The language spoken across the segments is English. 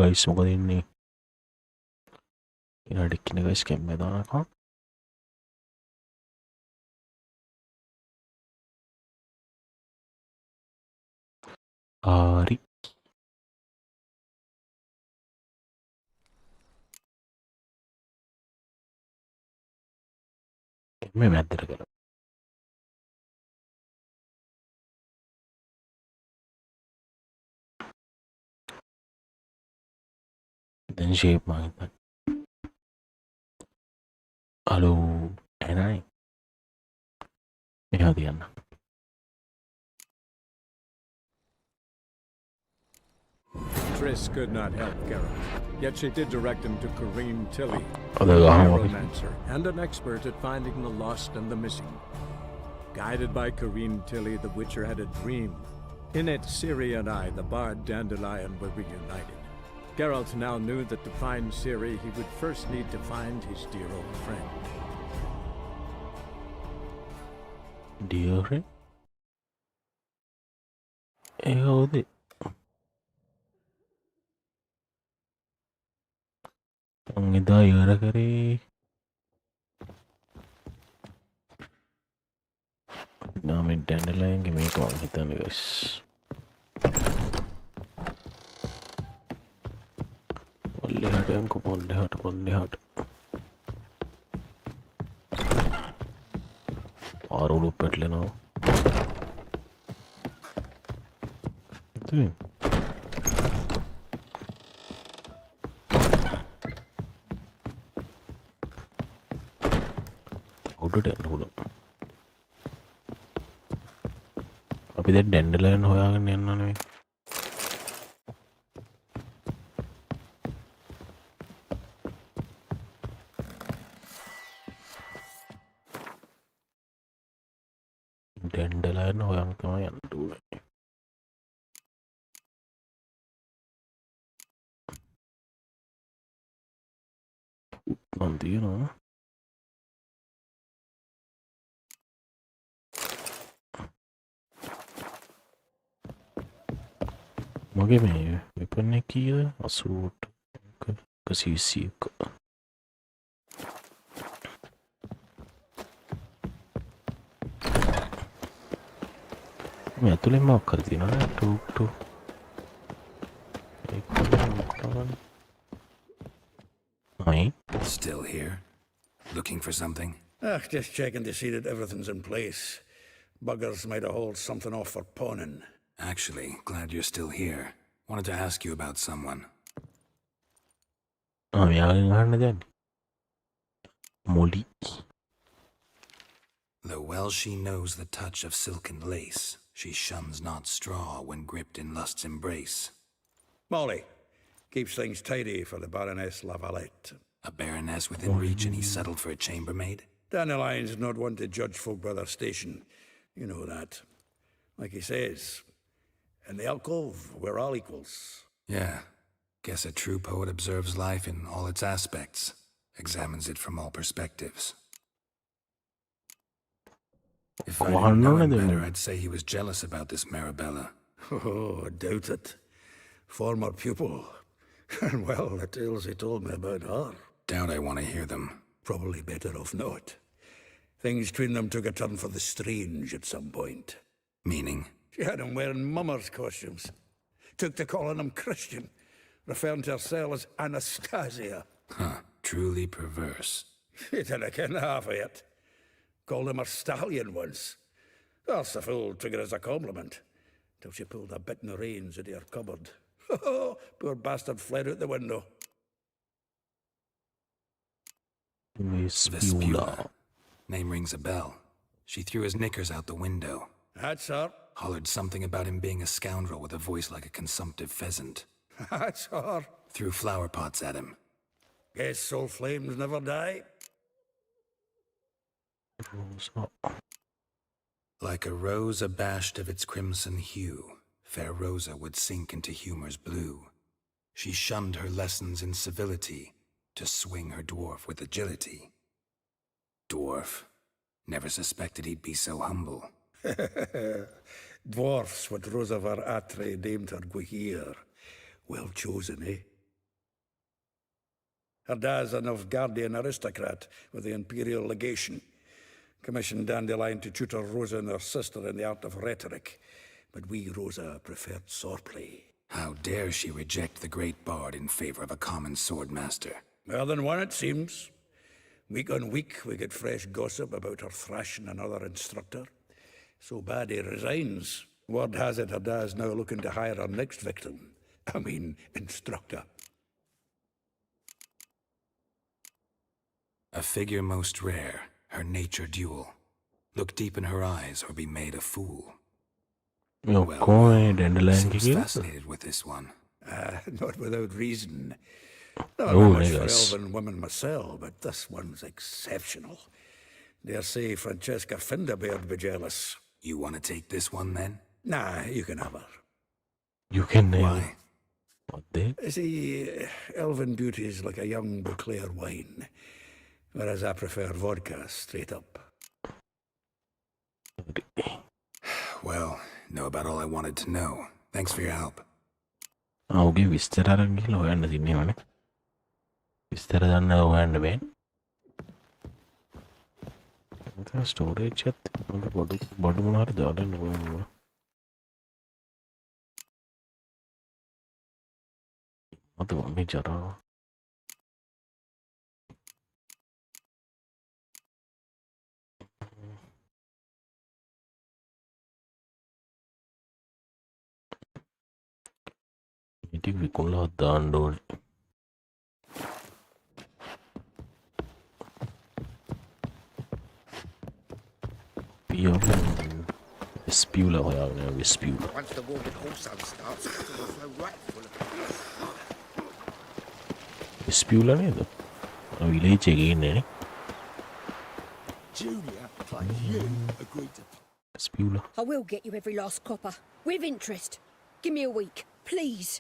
guys, මොකද ඉන්නේ? ඊට එක්කින guys කැම්බේ දානකම්. හරි. මේ මැද්දට කරමු. දැන් shape මම හිතන්නේ. හලෝ එනයි. මෙහා තියන්න. Triss could not help Geralt, yet she did direct him to Corrine Tilly, Oh, a there you go. necromancer and an expert at finding the lost and the missing. Guided by Corrine Tilly, the Witcher had a dream. In it, Ciri and I, the bard Dandelion, were reunited. Geralt now knew that to find Ciri, he would first need to find his dear old friend. Dear friend? හවුද? මං එදා ඉවර කරේ නාමෙන් ඩැන්ඩලයින්ගේ මේක මං හිතන්නේ guys. පොල්ලෙහාට යන්කෝ පොල්ලෙහාට ආරුණු පැටලෙනවා. ඉතින් උඩට යන්න පුළුවන්. අපි දැන් ඩැන්ඩලයින් හොයාගෙන යන්න නෙවෙයි. ඩැන්ඩලයින් හොයන් තමයි යන්න ඕනේ. මන් තියනවා. මගේ මේ වෙපන් එක කීයද? 88 121. මේ ඇතුලේ මොකක් හරි තියෙනවද? To Still here? Looking for something? Just checking to see that everything's in place. Buggers might have hauled something off for pawning. Actually, glad you're still here. Wanted to ask you about someone. යාළුවෙන් අහන්න දැන්. මොලි. Though well she knows the touch of silken lace, she shuns not straw when gripped in lust's embrace. Molly keeps things tidy for the Baroness Lavalette. A baroness within reach and he settled for a chambermaid? Dandelion's not one to judge folk by their station. You know that. Like he says, in the alcove, we're all equals. Yeah. Guess a true poet observes life in all its aspects, examines it from all perspectives. If I didn't know him better, I'd say he was jealous about this Marabella. Oh, I doubt it. Former pupil. And well, the tales he told me about her. Doubt I want to hear them. Probably better off not. Things between them took a turn for the strange at some point. Meaning? She had him wearing mummers' costumes. Took to calling him Christian, referring to herself as Anastasia. Huh, truly perverse. He didn't ken half of it. Called him her stallion once. That's the fool took it as a compliment. Till she pulled a bit in the reins into her cupboard. Poor bastard fled out the window. Vespula. Name rings a bell. She threw his knickers out the window. That's her. Hollered something about him being a scoundrel with a voice like a consumptive pheasant. That's her. Threw flower pots at him. Guess soul flames never die. Like a rose abashed of its crimson hue, fair Rosa would sink into humor's blue. She shunned her lessons in civility to swing her dwarf with agility. Dwarf. Never suspected he'd be so humble. Dwarfs what Rosa var Atre deemed her Guihir. Well chosen, eh? Her dad's a Novgardian aristocrat with the Imperial Legation. Commissioned Dandelion to tutor Rosa and her sister in the art of rhetoric. But we, Rosa, preferred swordplay. How dare she reject the great bard in favor of a common swordmaster? More than one, it seems. Week on week, we get fresh gossip about her thrashing another instructor. So bad he resigns. Word has it her dad's now looking to hire her next victim. I mean, instructor. A figure most rare, her nature dual. Look deep in her eyes or be made a fool. Seems fascinated with this one. Not without reason. Not Oh, much for niggas. elven women myself, but this one's exceptional. Dare say Francesca Finderbeard be jealous. You want to take this one then? Nah, you can have her. You can Why? What the? See, elven beauty is like a young Beauclair wine, whereas I prefer vodka straight up. Well, know about all I wanted to know. Thanks for your help. ඔහුගේ විස්තර අරන් ගිහලා හොයන්න තින්නේවනේ. විස්තර දන්න හොයන්න බෑ. මම ස්ටෝරේජ් එකත් මම බඩු මොනවා හරි දාන්න ඕන. මත මේ ජරා. ඉතින් විකුණලා දාන්න ඕනේ. පියෝ ස්පියුලා හොයාගෙන ස්පියුලා. Once the war with Wholesome starts, it will flow right full of ස්පියුලා නේද? විලේජ් එකේ ඉන්නේ නේ. Junior, like you, agreed to. ස්පියුලා. I will get you every last copper, with interest. Give me a week, please.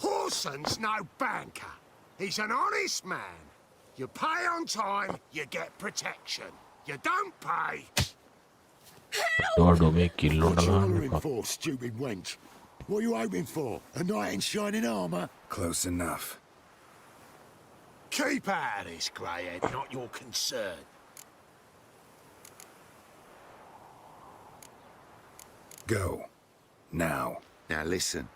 Wholeson's no banker. He's an honest man. You pay on time, you get protection. You don't pay. ඩෝඩෝ මේ කිල්ලොට What you ගහන්න hollering එපා. for, stupid wench? What are you hoping for? A knight in shining armour? Close enough. Keep out of this, greyhead, not your concern. Go. Now. Now listen,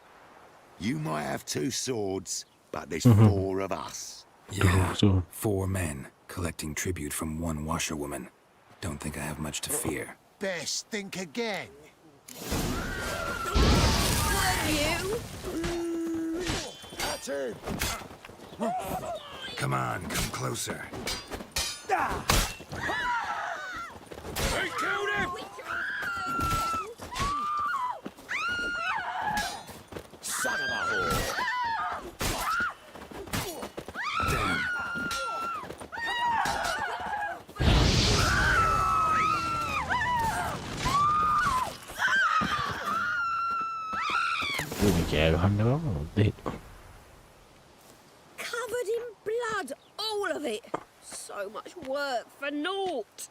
you might have two swords, but there's four of us. Yeah. So, 4 men collecting tribute from one washerwoman. Don't think I have much to fear. Best think again. You? That's it. Come on, come closer. Son of a whore. Damn. මේ කෑ ගහන්න බෑ මොකද? Covered in blood, all of it. So much work for naught.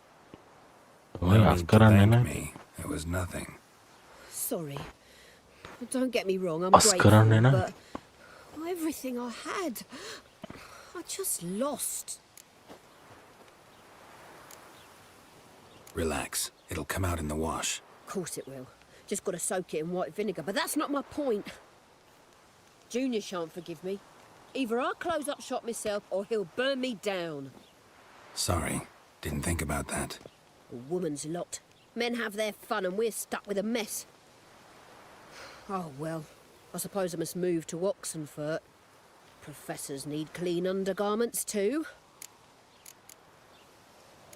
ඔය No අස් need to කරන්නේ thank නැහැ. me. It was nothing. Sorry. Don't get me wrong, I'm Us grateful, කරන්නේ නැහැ. but everything I had, I just lost. Relax. It'll come out in the wash. Of course it will. Just got to soak it in white vinegar, but that's not my point. Junior shan't forgive me. Either I'll close up shop myself or he'll burn me down. Sorry. Didn't think about that. A woman's lot. Men have their fun and we're stuck with a mess. Oh, well, I suppose I must move to Oxenfurt. Professors need clean undergarments too.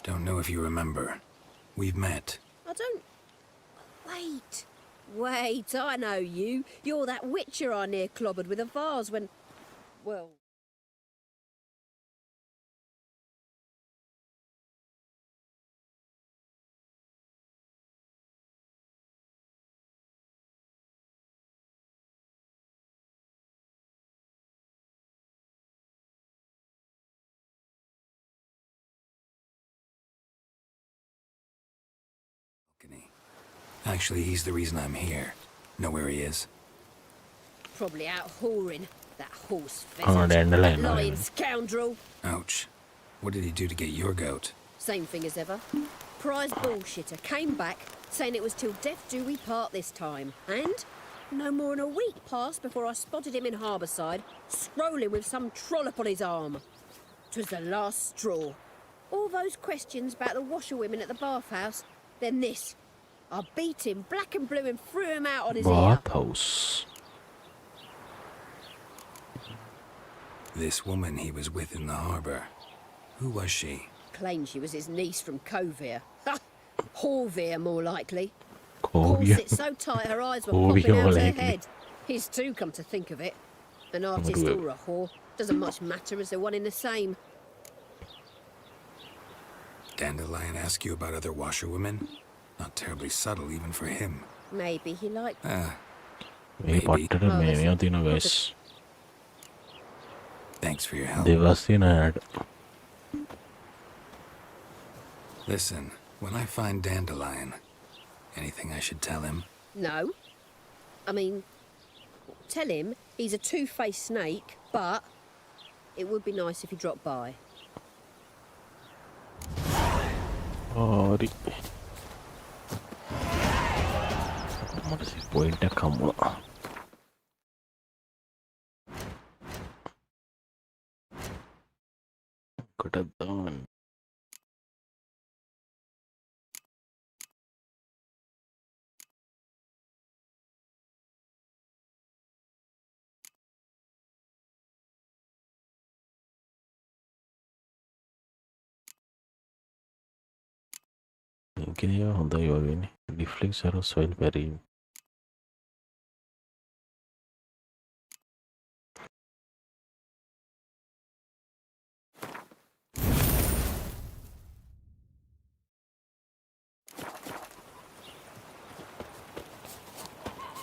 Don't know if you remember. We've met. I don't... Wait, I know you. You're that witcher I near clobbered with a vase when... Well... Actually, he's the reason I'm here. Know where he is? Probably out whoring. That horse Oh, pheasant. dandelion, That lying no. scoundrel. Ouch. What did he do to get your goat? Same thing as ever. Prize bullshitter came back saying it was till death do we part this time. And no more than a week passed before I spotted him in Harbourside, strolling with some trollop on his arm. 'Twas the last straw. All those questions about the washerwomen at the bathhouse, then this. I beat him black and blue and threw him out on his ear. Bathhouse. This woman he was with in the harbor. Who was she? Claimed she was his niece from Covere. Ha! Horvere, more likely. Covere. Corset so tight her eyes were Covere, popping out her likely. head. His too, come to think of it. An artist or a whore. Doesn't much matter as they're one in the same. Dandelion ask you about other washerwomen? Not terribly subtle even for him. Maybe he liked මේ පට්ටට Oh, මේ that's- තින ගස් Thanks for your help. දෙවස් තියනයට Listen, when I find Dandelion, anything I should tell him? No. I mean, tell him he's a two-faced snake, but it would be nice if he dropped by. හරි මට point කම්මුණ කොටදවන් ඉංකිනව හොඳයි වගෙන ඩිෆ්ලික් සර සොයිල් පැරීම්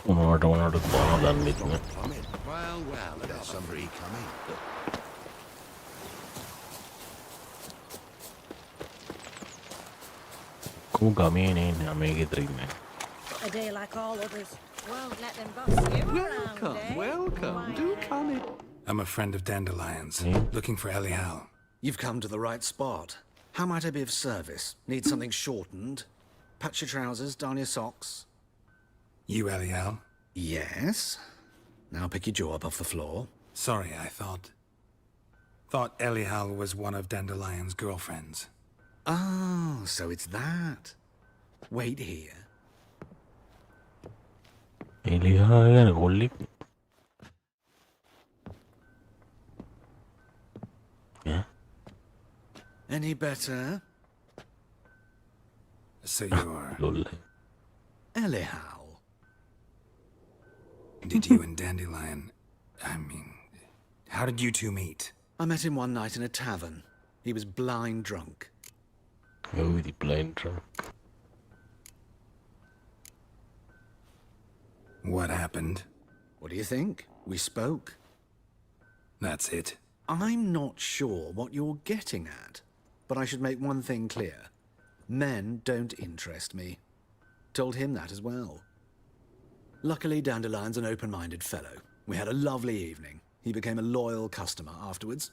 මොනවට මොනට කොන දන්නෙත්න Coming. Well, there's somebody coming. කූ ගමේනේ මේක තරන්න A day like all others. Won't let them boss you around, eh? Welcome. Do come in. I'm a friend of Dandelion's, Hmm? looking for Elihal. You've come to the right spot. How might I be of service? Need something shortened? Patch your trousers, darn your socks. You Elihal? Yes. Now pick your jaw up off the floor. Sorry, I thought Elihal was one of Dandelion's girlfriends. Oh, so it's that. Wait here. එලිහා ගැන කොල්ලෙක් Any better? So you're... ලොල්ල Elihal. Did you and Dandelion... I mean... How did you two meet? I met him one night in a tavern. He was blind drunk. යවිදි ප්ලයින්ට What happened? What do you think? We spoke. That's it. I'm not sure what you're getting at, but I should make one thing clear. Men don't interest me. Told him that as well. Luckily, Dandelion's an open-minded fellow. We had a lovely evening. He became a loyal customer afterwards.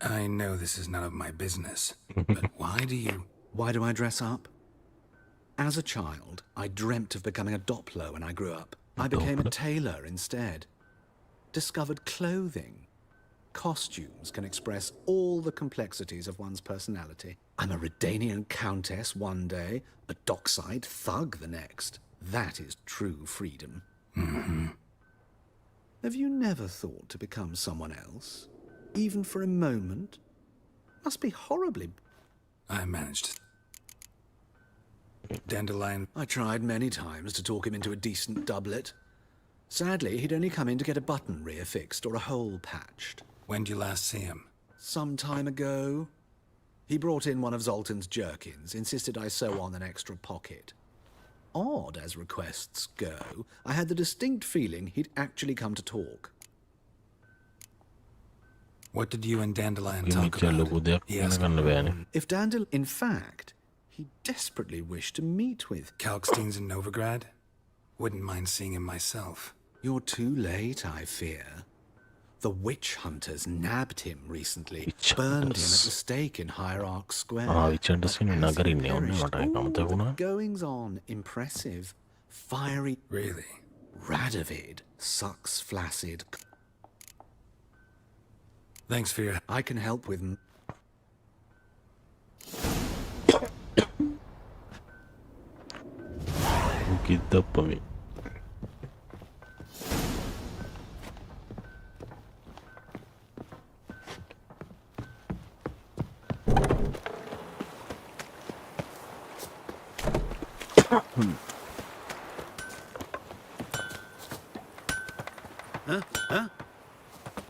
I know this is none of my business, but why do you... Why do I dress up? As a child, I dreamt of becoming a Doppler when I grew up. I became a tailor instead. Discovered clothing. Costumes can express all the complexities of one's personality. I'm a Redanian countess one day, a dockside thug the next. That is true freedom. Mm-hmm. Have you never thought to become someone else? Even for a moment? Must be horribly... I managed. Dandelion... I tried many times to talk him into a decent doublet. Sadly, he'd only come in to get a button reaffixed or a hole patched. When did you last see him? Some time ago. He brought in one of Zoltan's jerkins, insisted I sew on an extra pocket. Odd as requests go, I had the distinct feeling he'd actually come to talk. What did you and Dandelion talk මිච්ච ලොකු about? දෙයක් He ගැන asked ගන්න බෑනේ In fact, he desperately wished to meet with. Kalkstein's in Novigrad? Wouldn't mind seeing him myself. You're too late, I fear. The witch hunters nabbed him recently, Witch burned him at hunters. the stake in Hierarch Square. witch hunters in But as he Nagarin, perished, I can't all tell the you. goings on impressive. Fiery Really? Radovid sucks flaccid. Thanks for your... I can help with... Kiddapami.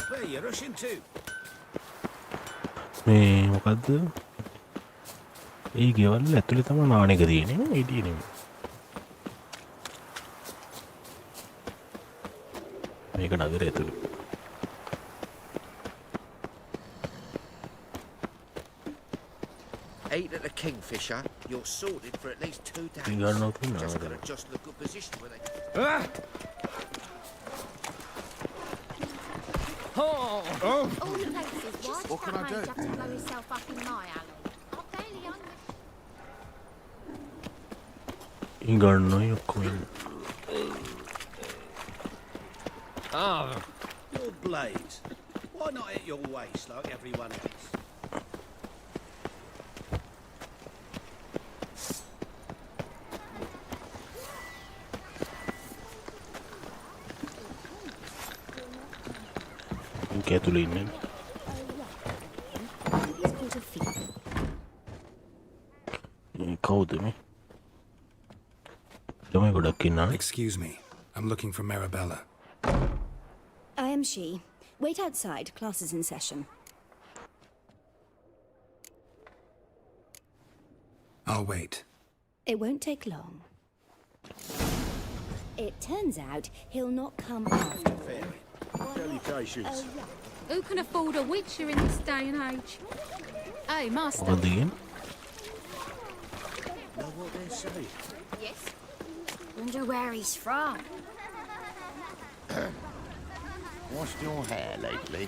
Where you rushing to? මේ මොකක්ද ඒ ගෙවල් ඇතුළේ තමයි නාන එක තියෙන්නේ හිටියේ නෙමෙයි මේක නගරය ඇතුළේ Eight at the Kingfisher, you're sorted for at least 2 days. You got nothing, Just no, got no. to jostle a good position where they... All the places, why What can I do? have to blow yourself up in my alley? I'm barely on ඉගන්න ඔක්කොම ඉන්න Your blades. Why not at your waist like everyone else? ඒක ඇතුළේ ඉන්නේ It's called a feet. කවුද මේ ළමයි ගොඩක් ඉන්නානේ Excuse me. I'm looking for Marabella. I am she. Wait outside. Class is in session. I'll wait. It won't take long. It turns out he'll not come after. Salutations. Who can afford a witcher in this day and age? Hey, master. මොකක්ද කියන්නේ Know what they say? Yes. Wonder where he's from. Washed your hair lately?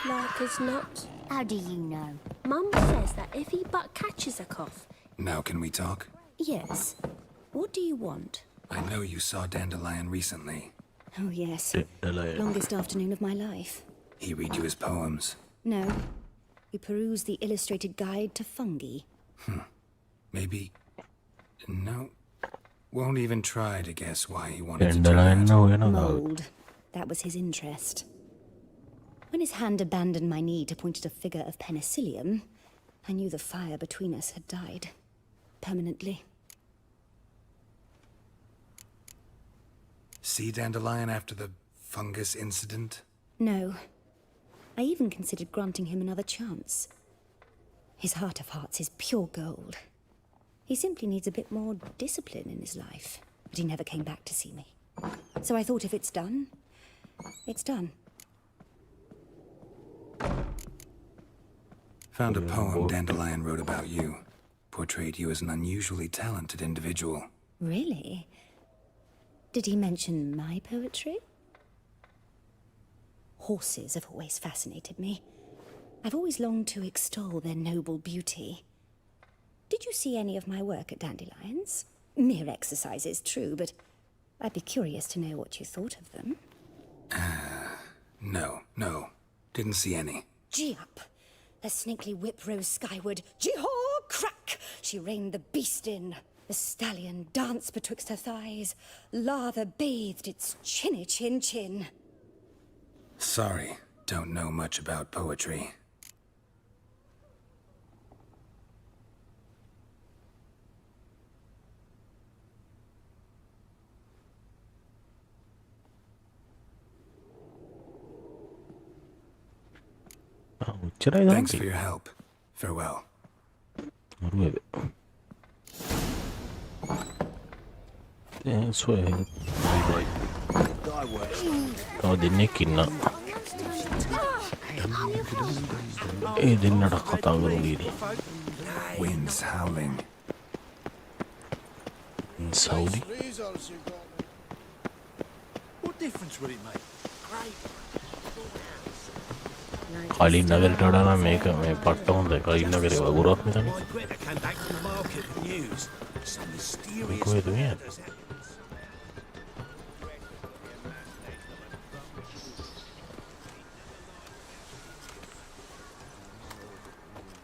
Like as not. How do you know? Mum says that if he but catches a cough. Now can we talk? Yes. What do you want? I know you saw Dandelion recently. Oh, yes. ඩලය Longest afternoon of my life. He read you his poems. No. We perused the illustrated guide to fungi. Maybe... No. Won't even try to guess why he wanted to do ඩලයන්න that. හොයනවා Mold. That was his interest. When his hand abandoned my knee to point at a figure of penicillium, I knew the fire between us had died. Permanently. See Dandelion after the fungus incident? No. I even considered granting him another chance. His heart of hearts is pure gold. He simply needs a bit more discipline in his life. But he never came back to see me. So I thought if it's done, it's done. Found a poem Dandelion wrote about you. Portrayed you as an unusually talented individual. Really? Did he mention my poetry? Horses have always fascinated me. I've always longed to extol their noble beauty. Did you see any of my work at Dandelions? Mere exercises, true, but I'd be curious to know what you thought of them. No. Didn't see any. Gee up! The snakely whip rose skyward. Gee-haw! Crack! She reined the beast in. The stallion danced betwixt her thighs. Lather bathed its chinny chin. Sorry, don't know much about poetry. උච්චරයි Thanks for your help. Farewell. Bye bye. දින්නෙක් ඒ දෙන්නට කතා කරගීරි Winds howling. Saudi. What difference would it make? කලින් නගරට වඩා නම් මේක මේ පට්ට හොඳයි. කලින් නගරේ වගුරක් නෙතනේ. My Greta came back from the market with news. Some mysterious කොහෙද මේ?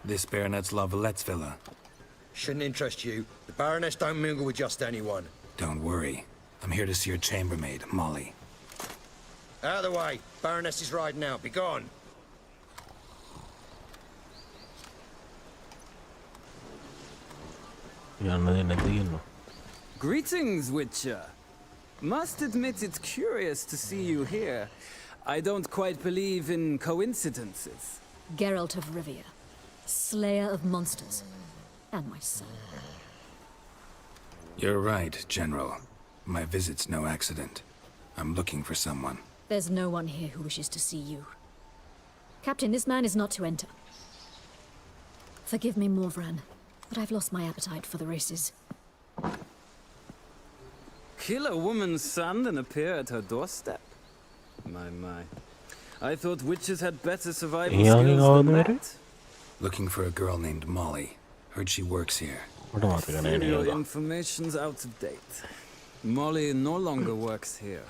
This baronet's Lavallette's villa. Shouldn't interest you. The Baroness don't mingle with just anyone. Don't worry. I'm here to see your chambermaid, Molly. Out of the way. Baroness is riding out. Be gone. යන්න දෙන්නේ නැද්ද කියනවා. Greetings, Witcher. Must admit it's curious to see you here. I don't quite believe in coincidences. Geralt of Rivia, slayer of monsters, and my son. You're right, General. My visit's no accident. I'm looking for someone. There's no one here who wishes to see you. Captain, this man is not to enter. Forgive me, Morvran, but I've lost my appetite for the races. Kill a woman's son and appear at her doorstep? My. I thought witches had better survival skills than that. Looking for a girl named Molly. Heard she works here. Your information's out of date. Molly no longer works here.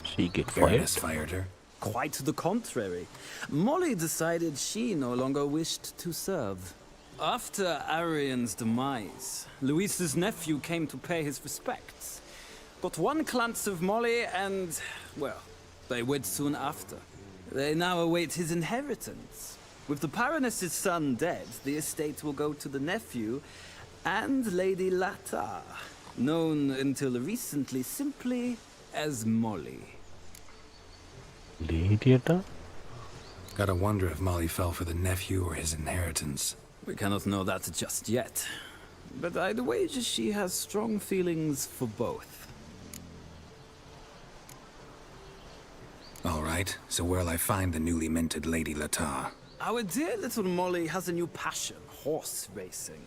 She get Baroness fired her? Quite the contrary. Molly decided she no longer wished to serve. After Arian's demise, Luis's nephew came to pay his respects. Got one glance of Molly and, well, they wed soon after. They now await his inheritance. With the Baroness's son dead, the estate will go to the nephew and Lady Lata, known until recently simply as Molly. Lady? Gotta wonder if Molly fell for the nephew or his inheritance. We cannot know that just yet. But I'd wager she has strong feelings for both. All right, so where'll I find the newly minted Lady Lata? Our dear little Molly has a new passion, horse racing.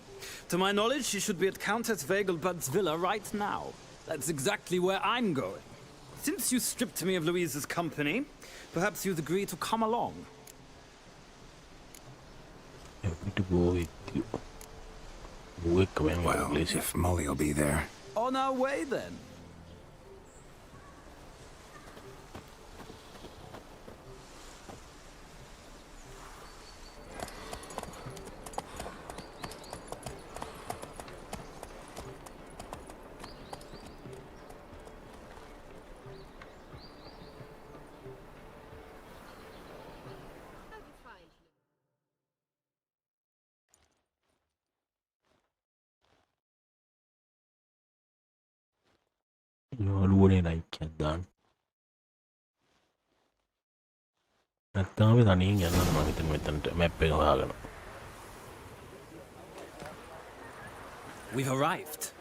To my knowledge, she should be at Countess Vegelbud's villa right now. That's exactly where I'm going. Since you stripped me of Louise's company, perhaps you'd agree to come along. Well, if Molly will be there. On our way, then. යාළුවනේ like එකක් දාන්න. නැත්නම් අපි තනියෙන් යන්න මම හිතන්නේ මෙතනට මැප් එක හොයාගෙන. We've arrived.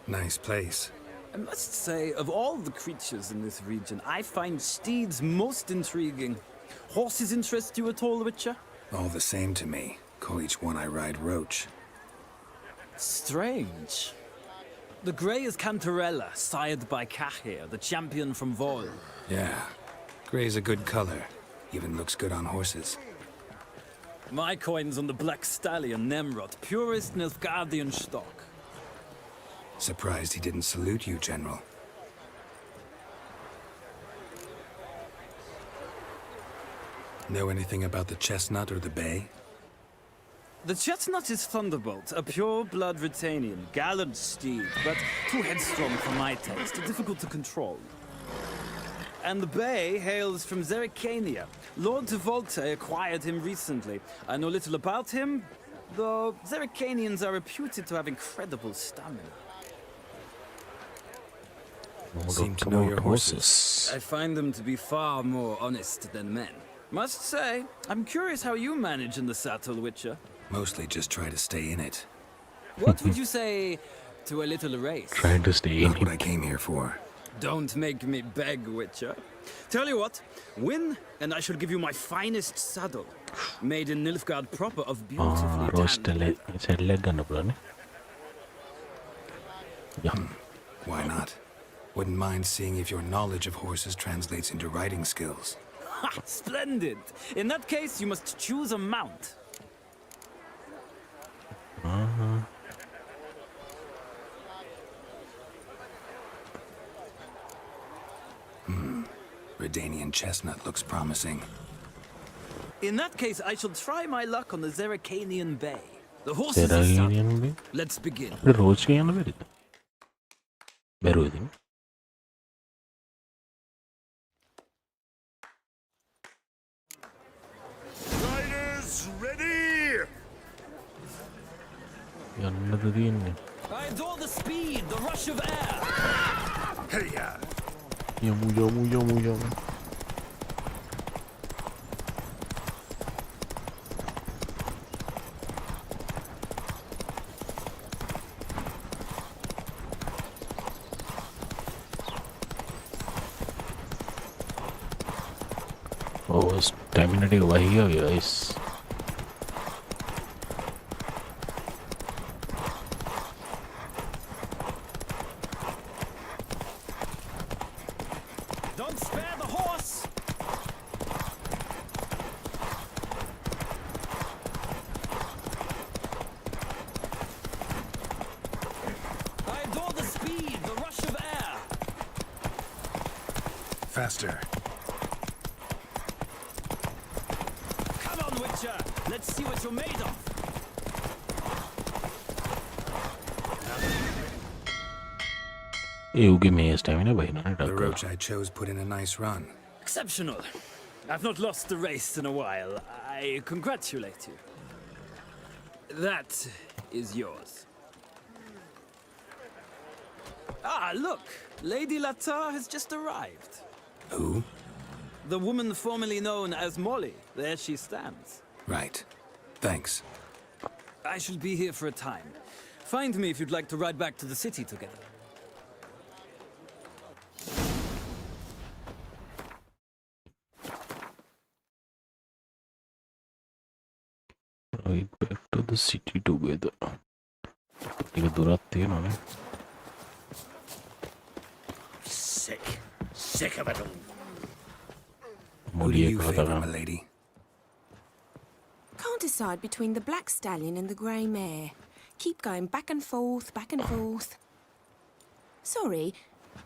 Nice place. I must say, of all the creatures in this region, I find steeds most intriguing. Horses interest you at all, Witcher? All the same to me. Call each one I ride Roach. Strange. The grey is Cantarella, sired by Cahir, the champion from Vol. Yeah. Gray's a good color. Even looks good on horses. My coin's on the black stallion, Nemrod, purest Nilfgaardian stock. Surprised he didn't salute you, General. Know anything about the chestnut or the bay? The chestnut is Thunderbolt, a pure-blood Retanian, gallant steed, but too headstrong for my taste, difficult to control. And the bay hails from Zericania. Lord de Volte acquired him recently. I know little about him, though Zericanians are reputed to have incredible stamina. Seem to know your horses. I find them to be far more honest than men. Must say, I'm curious how you manage in the saddle, Witcher. Mostly just try to stay in it. What would you say to a little race. Trying to stay in Not what I came here for. Don't make me beg, Witcher. Tell you what, win, and I shall give you my finest saddle, made in Nilfgaard proper of beautifully roast tanned leg. It's a leg and a brother. Yeah. Why not? Wouldn't mind seeing if your knowledge of horses translates into riding skills. Ha! Splendid! In that case, you must choose a mount. Redanian chestnut looks promising. In that case, I shall try my luck on the Zeracanian Bay. The horses are saddled. Let's begin. The roach can be it. Beruiding. Riders, ready! I adore the speed, the rush of air. Hey-ya! Yamu. Oh, stamina take over here, guys. Don't spare the horse. I adore the speed, the rush of air. Faster. Come on, Witcher. Let's see what you're made of. You give me a stamina by now. The roach I chose put in a nice run. Exceptional. I've not lost a race in a while. I congratulate you. That is yours. Ah, look. Lady Lexar has just arrived. Who? The woman formerly known as Molly. There she stands. Right. Thanks. I shall be here for a time. Find me if you'd like to ride back to the city together. Ride back to the city together. Sick of it all. Who do you favor, my lady? Can't decide between the black stallion and the grey mare. Keep going back and forth, back and forth. Sorry,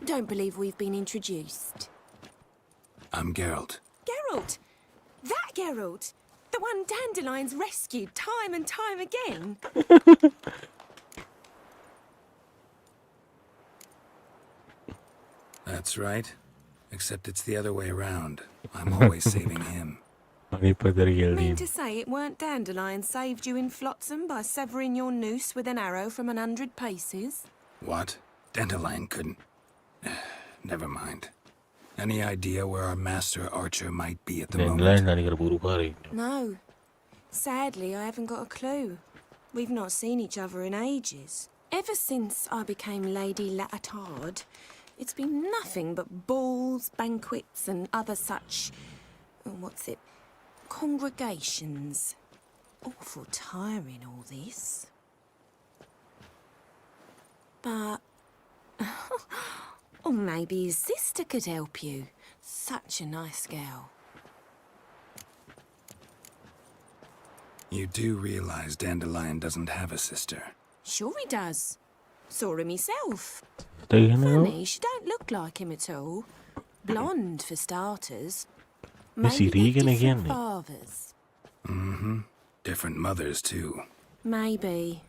don't believe we've been introduced. I'm Geralt. Geralt! That Geralt! The one Dandelions rescued time and time again. That's right. Except it's the other way around. I'm always saving him. Mean to say it weren't Dandelion saved you in Flotsam by severing your noose with an arrow from 100 paces? What? Dandelion couldn't... Never mind. Any idea where our master archer might be at the moment? No. Sadly, I haven't got a clue. We've not seen each other in ages. Ever since I became Lady Latard, it's been nothing but balls, banquets and other such... congregations. Awful tiring, all this. But... or maybe his sister could help you. Such a nice girl. You do realize Dandelion doesn't have a sister? Sure he does. Saw him himself. Funny, she don't look like him at all. Blonde, for starters. Missy Maybe they're Regan different again. fathers. Mm-hmm. Different mothers, too. Maybe.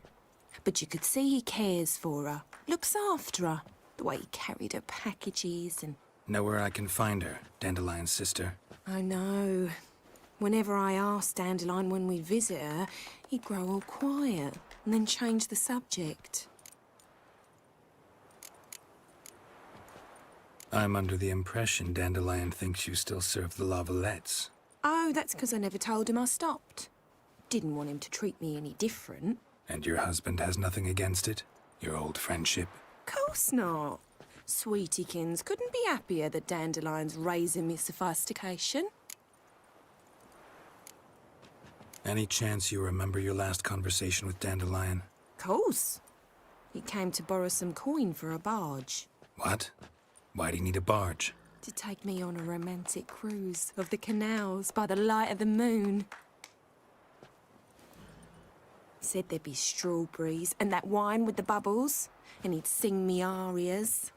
But you could see he cares for her. Looks after her. The way he carried her packages and... Know where I can find her, Dandelion's sister? I know. Whenever I asked Dandelion when we'd visit her, he'd grow all quiet and then change the subject. I'm under the impression Dandelion thinks you still serve the Lavalettes. Oh, that's because I never told him I stopped. Didn't want him to treat me any different. And your husband has nothing against it? Your old friendship? Course not. Sweetiekins couldn't be happier that Dandelion's raising me sophistication. Any chance you remember your last conversation with Dandelion? Course. He came to borrow some coin for a barge. What? Why'd he need a barge? To take me on a romantic cruise of the canals by the light of the moon. He said there'd be strawberries and that wine with the bubbles, and he'd sing me arias.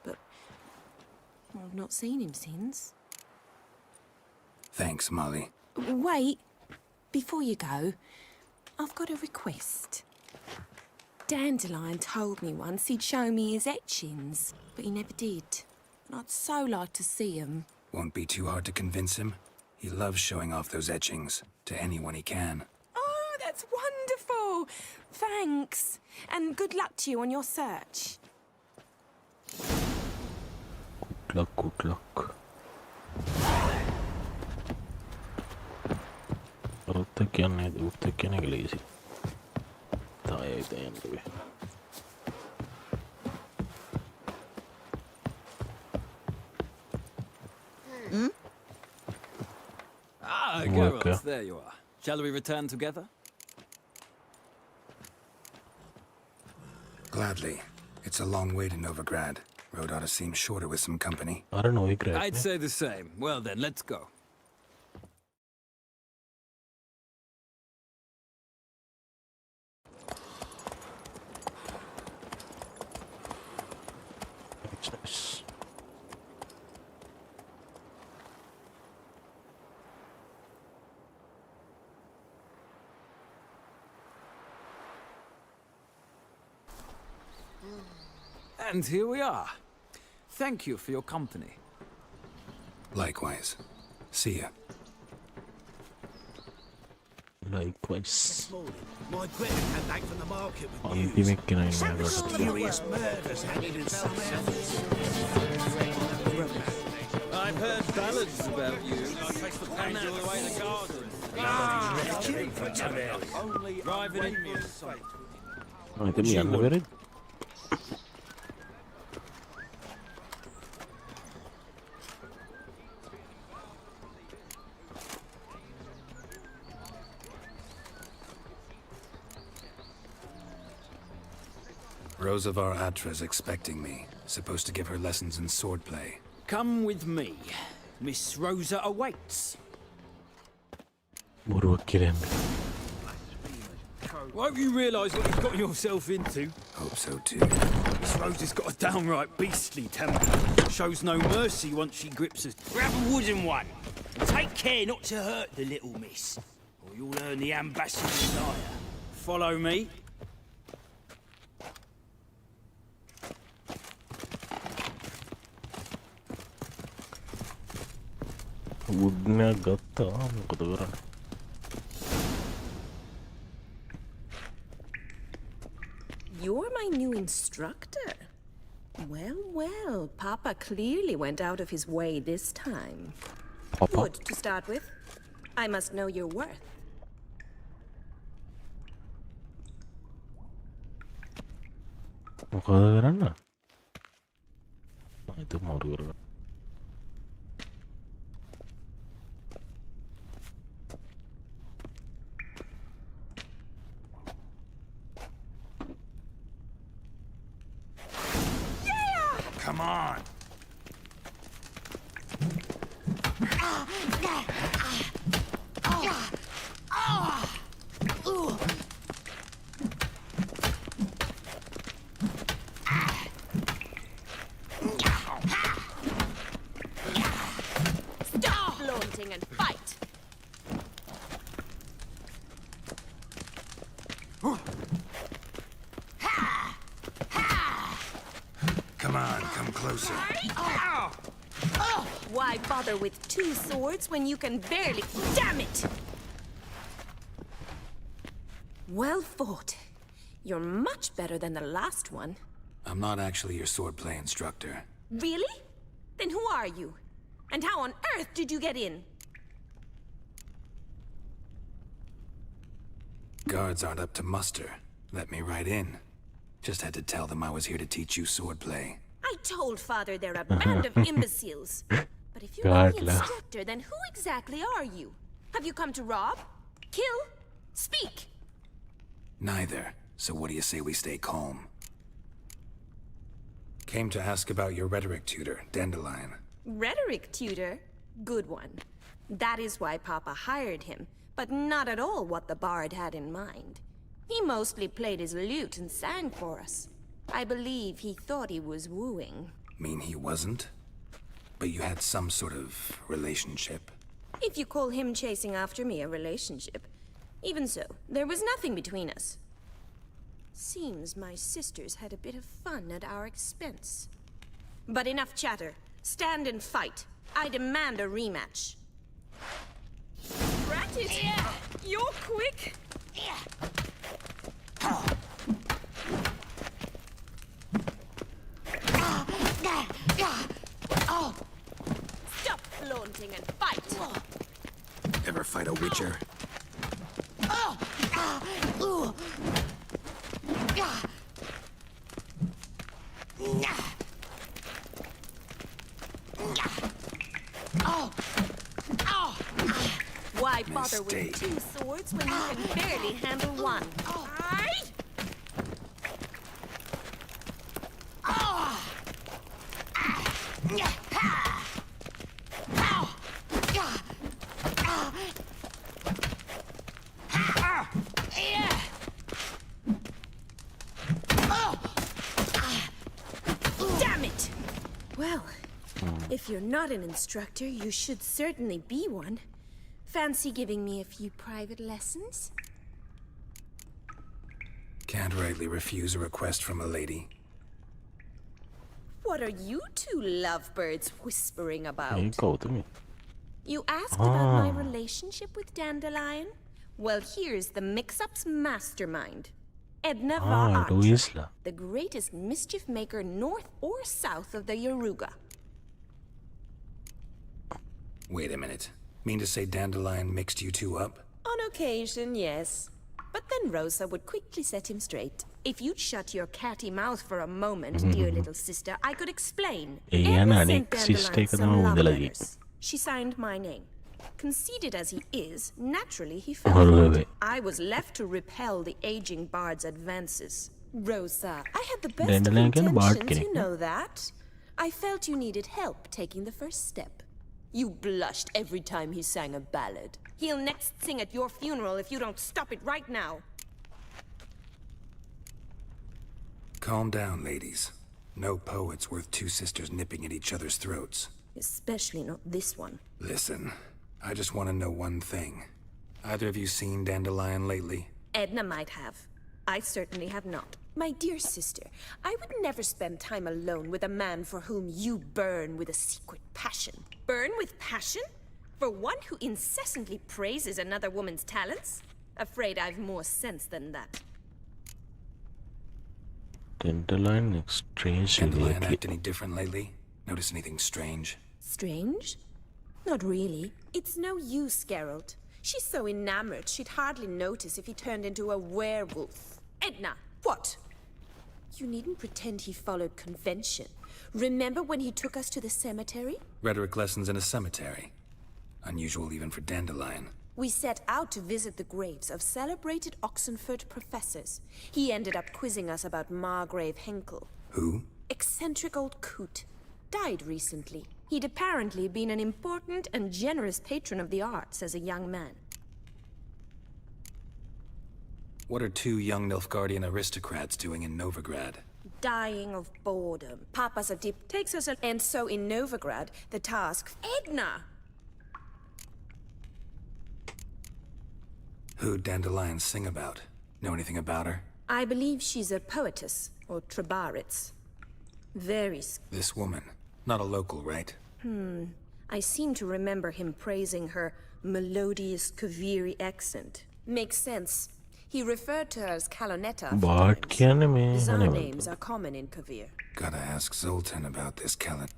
But I've not seen him since. Thanks, Molly. Wait, before you go, I've got a request. Dandelion told me once he'd show me his etchings, but he never did. And I'd so like to see them. Won't be too hard to convince him. He loves showing off those etchings to anyone he can. Oh, that's wonderful! Thanks. And good luck to you on your search. Good luck. WQHD inglesi. Tayo yan tuwi. Ah, girls, there you are. Shall we return together? Gladly. It's a long way to Novigrad. Road ought to seem shorter with some company. I don't know, I'd say the same. Well then, let's go. Nice. And here we are. Thank you for your company. Likewise. See ya. Likewise. My Greta came back from the market with Anti-mekkinä some mysterious murders hanging in some house. I've heard ballads about you. I traced the pain all the way to the garden. Driving in me. Ai, te jännä verit. Rosa var Atra's expecting me. Supposed to give her lessons in swordplay. Come with me. Miss Rosa awaits. Murukirempi. Won't you realise what you've got yourself into? Hope so too. Miss Rosa's got a downright beastly temper. Shows no mercy once she grips us. Grab a wooden one. And take care not to hurt the little miss, or you'll earn the ambassador's ire. Follow me. Woodnya gata kedengeran. You're my new instructor. Well, well, Papa clearly went out of his way this time. Papa? Good to start with. I must know your worth. Kedengeran lah. Itu mau kedengeran. Come on. Stop flaunting and fight! Come on, come closer. Why bother with two swords when you can barely... Damn it! Well fought. You're much better than the last one. I'm not actually your swordplay instructor. Really? Then who are you? And how on earth did you get in? Guards aren't up to muster. Let me right in. Just had to tell them I was here to teach you swordplay. I told Father they're a band of imbeciles. But if you're not the instructor, then who exactly are you? Have you come to rob? Kill? Speak! Neither. So what do you say we stay calm? Came to ask about your rhetoric tutor, Dandelion. Rhetoric tutor? Good one. That is why Papa hired him, but not at all what the bard had in mind. He mostly played his lute and sang for us. I believe he thought he was wooing. Mean he wasn't? But you had some sort of relationship? If you call him chasing after me a relationship. Even so, there was nothing between us. Seems my sisters had a bit of fun at our expense. But enough chatter. Stand and fight. I demand a rematch. Rat it! Yeah. You're quick! Yeah. Stop flaunting and fight! Ever fight a witcher? Why bother with two swords when you can barely handle one? Damn it! Well, if you're not an instructor, you should certainly be one. Fancy giving me a few private lessons? Can't rightly refuse a request from a lady. What are you two lovebirds whispering about? me. You asked about my relationship with Dandelion? Well, here's the mix-up's mastermind. Edna Archer, the greatest mischief maker north or south of the Yoruga. Wait a minute. Mean to say Dandelion mixed you two up? On occasion, yes. But then Rosa would quickly set him straight. If you'd shut your catty mouth for a moment, dear little sister, I could explain. Edna sent Dandelion some love letters. She signed my name. Conceited as he is, naturally he fell for it. I was left to repel the aging bard's advances. Rosa, I had the best of intentions, you know that. I felt you needed help taking the first step. You blushed every time he sang a ballad. He'll next sing at your funeral if you don't stop it right now. Calm down, ladies. No poet's worth two sisters nipping at each other's throats. Especially not this one. Listen, I just want to know one thing. Either of you seen Dandelion lately? Edna might have. I certainly have not. My dear sister, I would never spend time alone with a man for whom you burn with a secret passion. Burn with passion? For one who incessantly praises another woman's talents? Afraid I've more sense than that. Dandelion strange. Dandelion act any different lately? Notice anything strange? Strange? Not really. It's no use, Geralt. She's so enamored she'd hardly notice if he turned into a werewolf. Edna, what? You needn't pretend he followed convention. Remember when he took us to the cemetery? Rhetoric lessons in a cemetery. Unusual even for Dandelion. We set out to visit the graves of celebrated Oxenford professors. He ended up quizzing us about Margrave Henkel. Who? Eccentric old coot. Died recently. He'd apparently been an important and generous patron of the arts as a young man. What are two young Nilfgaardian aristocrats doing in Novigrad? Dying of boredom. Papa's a dip takes us and so in Novigrad, the task... Edna! Who'd Dandelion sing about? Know anything about her? I believe she's a poetess, or Trebaritz. Very... This woman. Not a local, right? I seem to remember him praising her melodious Kaviri accent. Makes sense. He referred to her as Calonetta. Bizarre names are common in Kavir. Gotta ask Zoltan about this, Calon.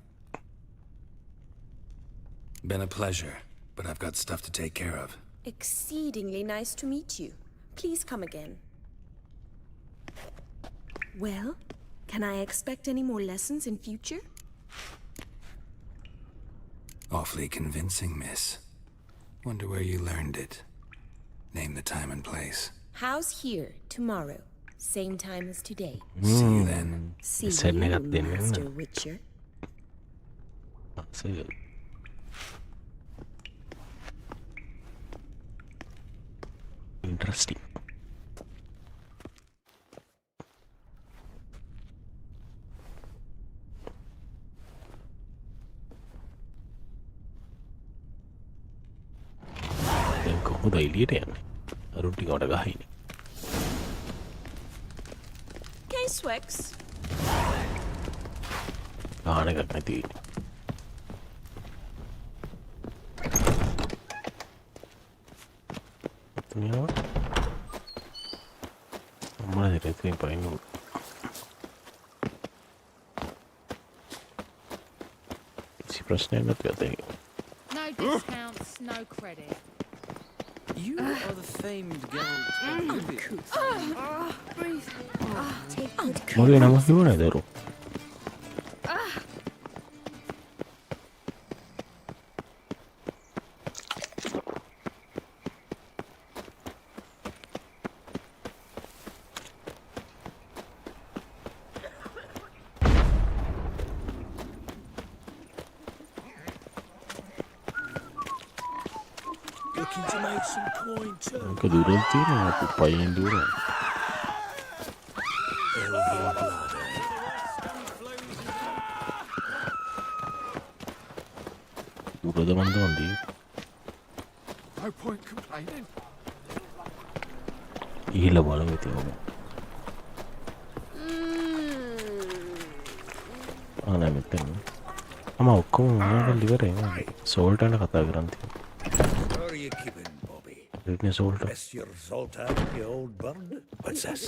Been a pleasure, but I've got stuff to take care of. Exceedingly nice to meet you. Please come again. Well, can I expect any more lessons in future? Awfully convincing, miss. Wonder where you learned it. Name the time and place. How's here tomorrow? Same time as today. See you then. See you, Master Witcher. See. Interesting. දැන් කොහොමද එළියට යන්නේ? අරුන් ටික වඩ ගහයිනේ. K-Swex. ගාන එකක් නැති. මෙයා මොනවද දෙකෙන් පයින්නු. ඉසි ප්‍රශ්නයක් නැතුව දැන්. No discounts, no credit. You are the famed Geralt of Rivia. Breathe. Take good care. මොකද නම කිව්වනේ දරු. Looking to make some coin too. ඒක දුරෙන් තියෙනවා අපි පයින් දුර. දුරද මන්ද වන්දී. No point complaining. ඉහිල බලමු ඉතින් ඔබ. ආ මෙතන. අම ඔක්කොම මොනවද ඉවරයි. සෝල්ට් යන කතා කරන් තියෙනවා. Where are you keeping, Bobby? It's old. Bless your ZOTAC, you old bird. What's this?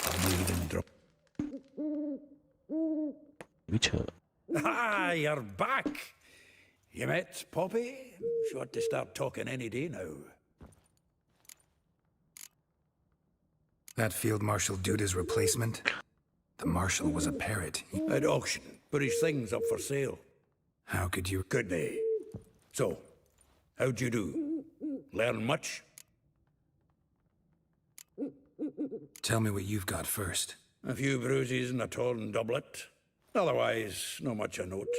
I'm leaving drop. Witcher. Ah, you're back. You met Poppy? She ought to start talking any day now. That Field Marshal Duda's replacement? The Marshal was a parrot. At auction. Put his things up for sale. How could you... Could they? So, how'd you do? Learn much? Tell me what you've got first. A few bruises and a torn doublet. Otherwise, not much of note.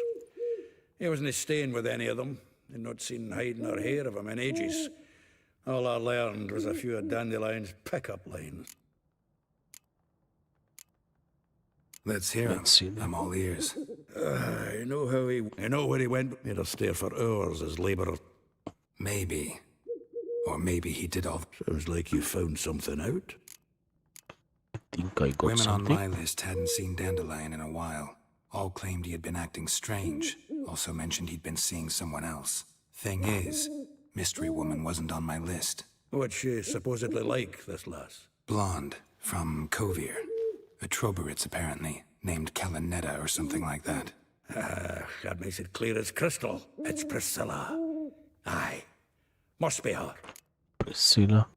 He wasn't staying with any of them. I'd not seen hide nor hair of him in ages. All I learned was a few of Dandelion's pickup lines. Let's hear him. I'm all ears. I know how he... I know where he went. Made us stare for hours as labourer. Maybe. Or maybe he did all... Sounds like you found something out. I think I got Women something. on my list hadn't seen Dandelion in a while. All claimed he had been acting strange. Also mentioned he'd been seeing someone else. Thing is, Mystery Woman wasn't on my list. What's she supposedly like, this lass? Blonde, from Kovir. A Troberitz, apparently, named Kalanetta or something like that. That makes it clear as crystal. It's Priscilla. Aye. Must be her. Priscilla?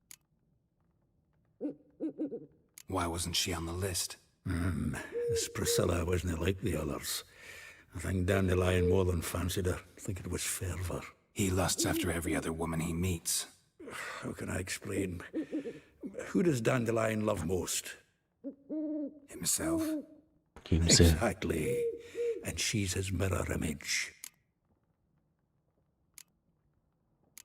Why wasn't she on the list? This Priscilla wasn't like the others. I think Dandelion more than fancied her. I think it was fervour. He lusts after every other woman he meets. How can I explain? Who does Dandelion love most? Himself. Exactly. And she's his mirror image.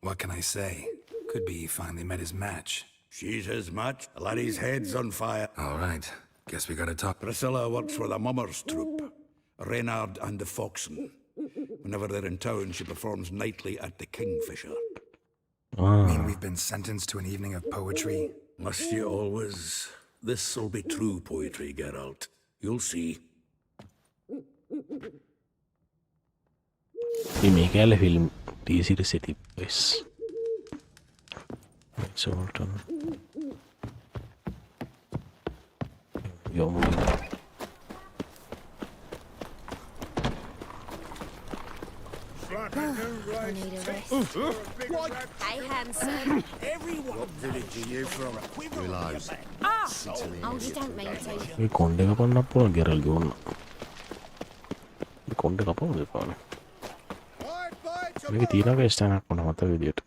What can I say? Could be he finally met his match. She's his match. The laddie's head's on fire. All right. Guess we gotta talk. Priscilla works for the Mummers troupe. Reynard and the Foxen. Whenever they're in town, she performs nightly at the Kingfisher. Mean we've been sentenced to an evening of poetry? Must you always? This'll be true poetry, Geralt. You'll see. මේක ඇල film T-Series ඇති වෙස් සෝල්ටන් යොමු I need a rest. Hey, handsome. Everyone. What village are you from? Oh, you don't mean to. මේ කොණ්ඩේ කපන්න පුළුවන් ගෙරල් ගොන්න. මේ කොණ්ඩේ කපමුද එපානේ. මේක තියෙනවා ගේස්ටානක් වුණා මත විදියට.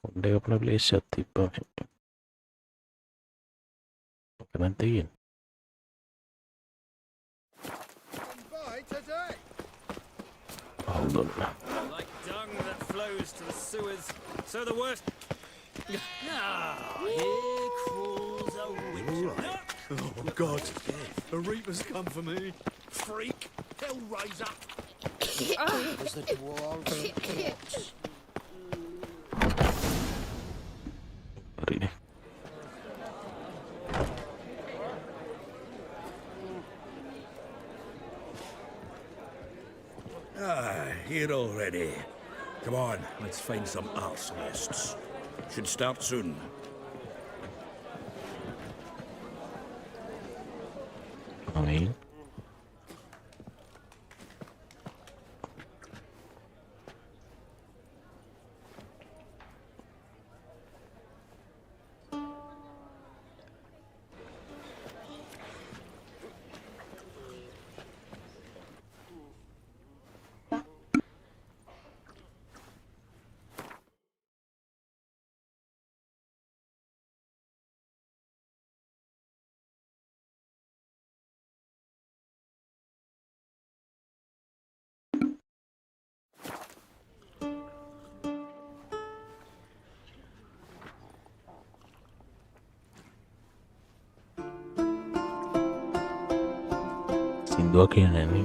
කොණ්ඩේ කපන ප්ලේස් එකක් තිබ්බා. මොකක්ද තියෙන්නේ? Hold on. Like dung that flows to the sewers, so the worst. Ah, here crawls a witch. Oh, God. The Reapers come for me. Freak. Hellraiser. Was the dwarves corpse? Really? Here already. Come on, let's find some arsonists. Should start soon. I mean, සින්දුවක් කියන්නේ නේ.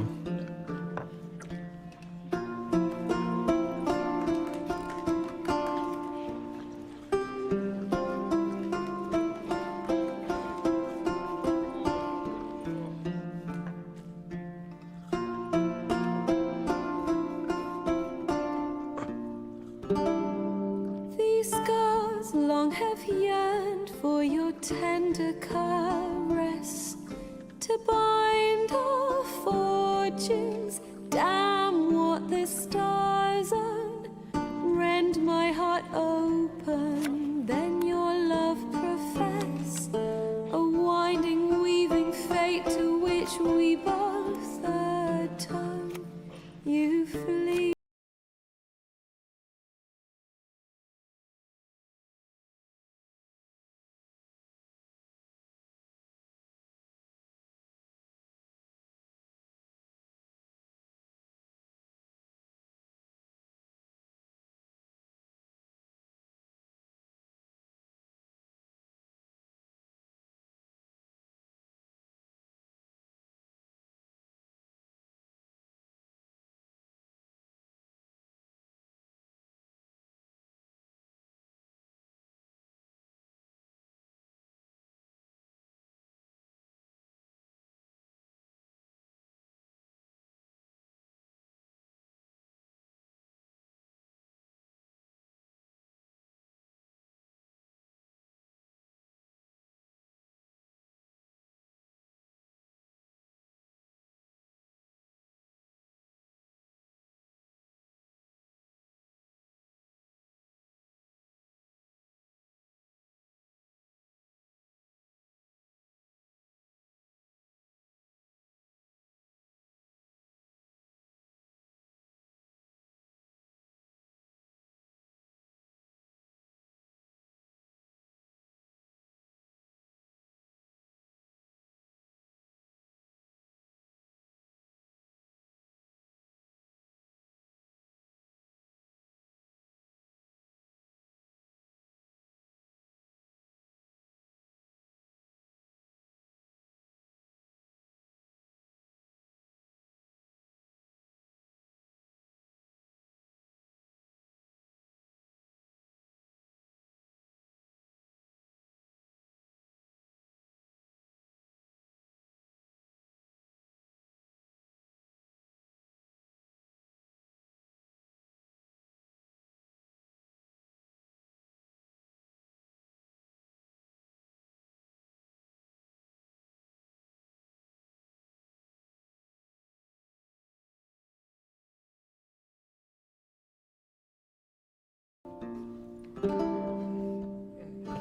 These scars long have yearned for your tender caress to bind our fortunes. Damn what the stars own. Rend my heart open, then your love profess. A winding, weaving fate to which we both atone. You flee.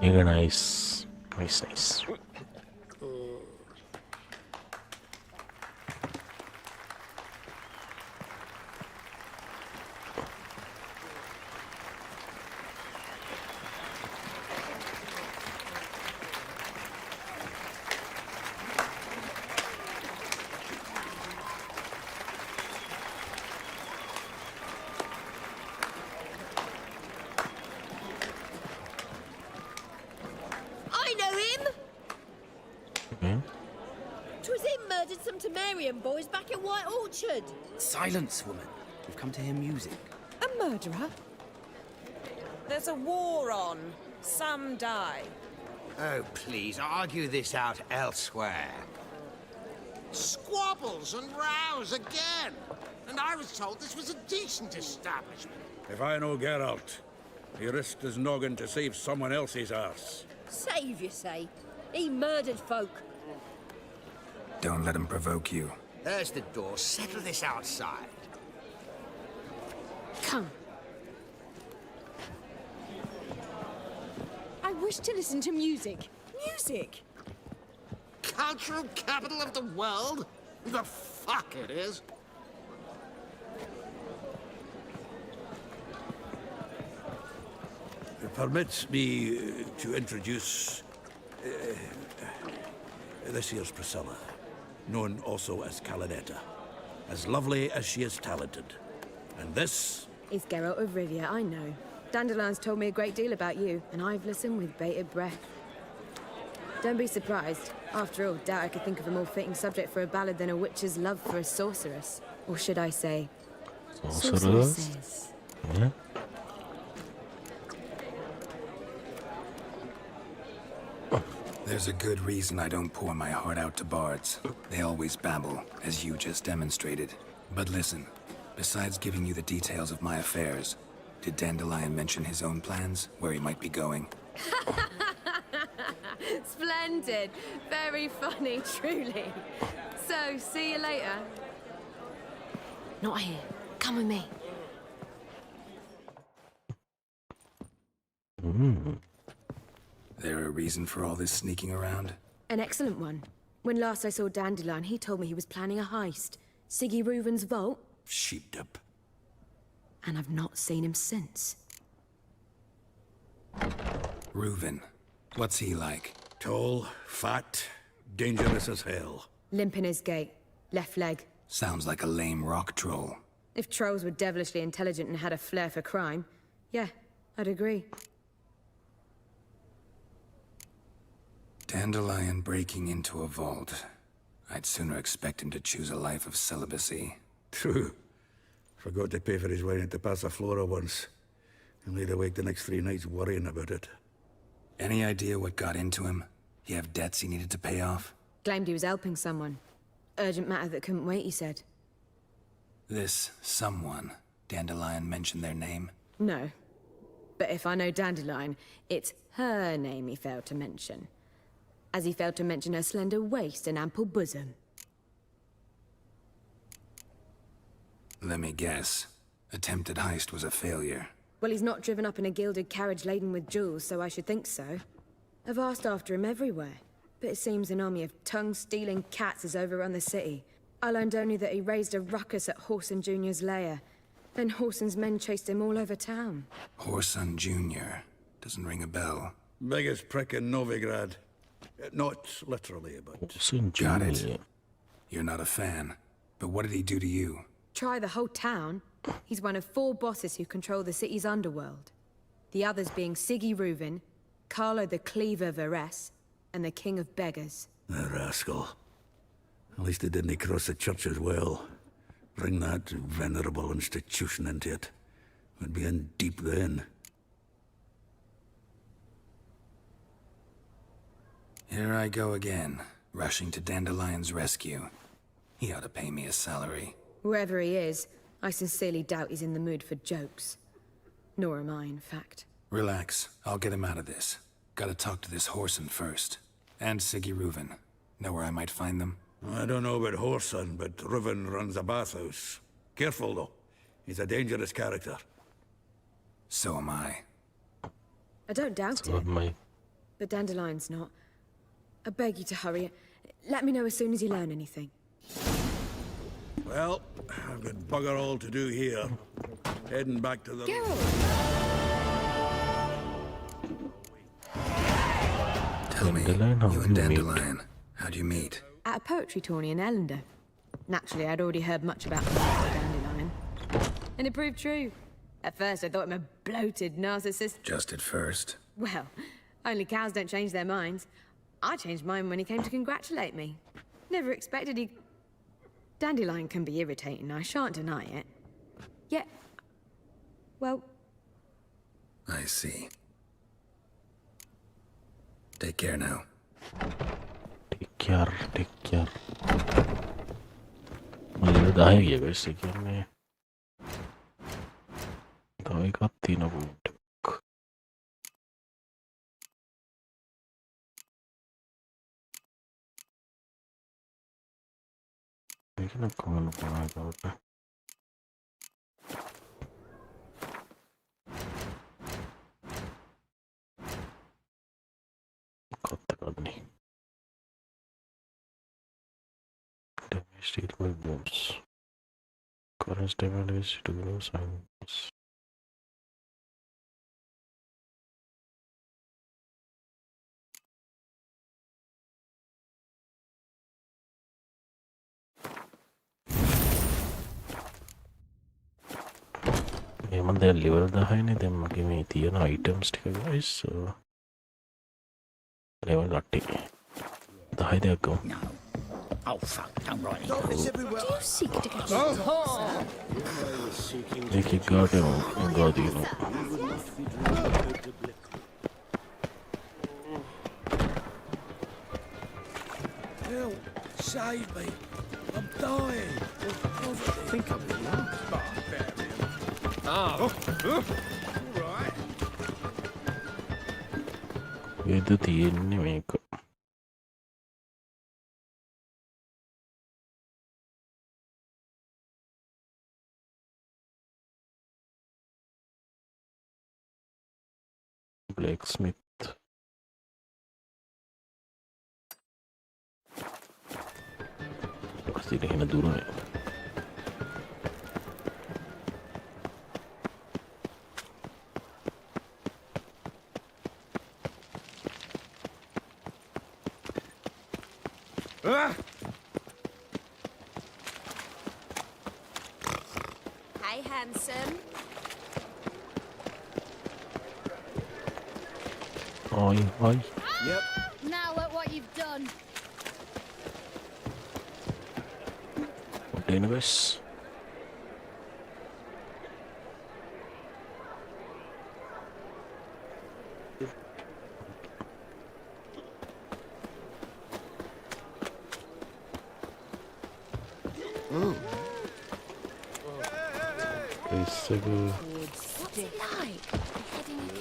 Yeah, nice. Nice. I know him! Okay. 'Twas him murdered some Temerian boys back in White Orchard. Silence, woman. We've come to hear music. A murderer? There's a war on. Some die. Oh, please, argue this out elsewhere. Squabbles and rows again. And I was told this was a decent establishment. If I know Geralt, he risked his noggin to save someone else's arse. Save, you say? He murdered folk. Don't let him provoke you. There's the door. Settle this outside. Come. I wish to listen to music. Music! Cultural capital of the world? The fuck it is. Permit me to introduce this here's Priscilla, known also as Calinetta. As lovely as she is talented. And this Is Geralt of Rivia, I know. Dandelion's told me a great deal about you, and I've listened with bated breath. Don't be surprised. After all, doubt I could think of a more fitting subject for a ballad than a witch's love for a sorceress. Or should I say, sorceresses. Yeah. There's a good reason I don't pour my heart out to bards. They always babble, as you just demonstrated. But listen, besides giving you the details of my affairs, did Dandelion mention his own plans, where he might be going? Splendid. Very funny, truly. So, see you later. Not here. Come with me. There a reason for all this sneaking around? An excellent one. When last I saw Dandelion, he told me he was planning a heist. Siggy Reuven's vault. sheepdip. And I've not seen him since. Reuven. What's he like? Tall, fat, dangerous as hell. Limp in his gait. Left leg. Sounds like a lame rock troll. If trolls were devilishly intelligent and had a flair for crime, yeah, I'd agree. Dandelion breaking into a vault. I'd sooner expect him to choose a life of celibacy. True. Forgot to pay for his wedding to Passaflora once. And laid awake the next 3 nights worrying about it. Any idea what got into him? He have debts he needed to pay off? Claimed he was helping someone. Urgent matter that couldn't wait, he said. This someone, Dandelion mentioned their name? No. But if I know Dandelion, it's her name he failed to mention. As he failed to mention her slender waist and ample bosom. Let me guess. Attempted heist was a failure. Well, he's not driven up in a gilded carriage laden with jewels, so I should think so. I've asked after him everywhere, but it seems an army of tongue-stealing cats has overrun the city. I learned only that he raised a ruckus at Whoreson Jr.'s lair. Then Whoreson's men chased him all over town. Whoreson Jr. Doesn't ring a bell. Biggest prick in Novigrad. Not literally, but... Got it. You're not a fan. But what did he do to you? Try the whole town. He's one of 4 bosses who control the city's underworld. The others being Siggy Reuven, Carlo the Cleaver Varese, and the King of Beggars. The rascal. At least he didn't cross the church as well. Bring that venerable institution into it. We'd be in deep then. Here I go again, rushing to Dandelion's rescue. He ought to pay me a salary. Wherever he is, I sincerely doubt he's in the mood for jokes. Nor am I, in fact. Relax, I'll get him out of this. Gotta talk to this Whoreson first. And Siggy Reuven. Know where I might find them? I don't know about Whoreson, but Reuven runs a bathhouse. Careful, though. He's a dangerous character. So am I. I don't doubt So it. my But Dandelion's not. I beg you to hurry. Let me know as soon as you learn anything. Well, I've got bugger all to do here. Heading back to the... Tell me, you and Dandelion, how'd you meet? At a poetry tourney in Ellender. Naturally, I'd already heard much about Dandelion. And it proved true. At first, I thought him a bloated narcissist. Just at first. Well, only cows don't change their minds. I changed mine when he came to congratulate me. Never expected he... Dandelion can be irritating, I shan't deny it. Yet... well... I see. Take care now. take care. Mali udah ya guys, sekiannya. Tahu ikatin aku. Mungkin aku nggak lupa apa. Kotak nih. Damage by bombs. Current damage to below signs. Emang dia level dah ini dia makin mati ya items tika guys, so level gatti dah dia aku. Oh fuck, don't write it. Do you seek to get Neki got him, got you know. Help! Save me! I'm dying! I think I'm alright. Itu තියෙන්නේ මේක. Blacksmith. Pasti dia kena dulu nih. Hey, handsome. Oi. Yep. Now look what you've done. Udah ini guys. Bisa gue. What's it like?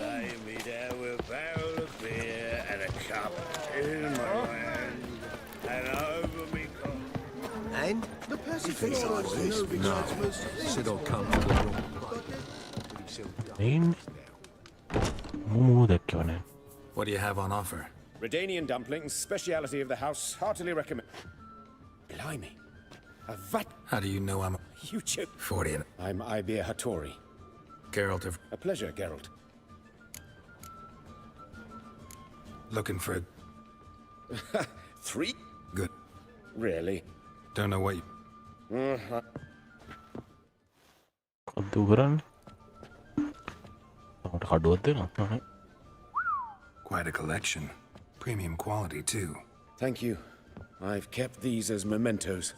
Lay me down with a barrel of beer and a cup in my hand and over me coffee. And the person thinks I was No. Sit or come to the room. Ini. Mumu dah kau nih. What do you have on offer? Redanian dumplings, speciality of the house, heartily recommend. Blimey. A vat. How do you know I'm You chip. 40 and I'm Ibir Hattori. Geralt of A pleasure, Geralt. looking for a 3? good. Really? Don't know what you... Kedugaran. Ada kado deh lah. Quite a collection. Premium quality too. Thank you. I've kept these as mementos.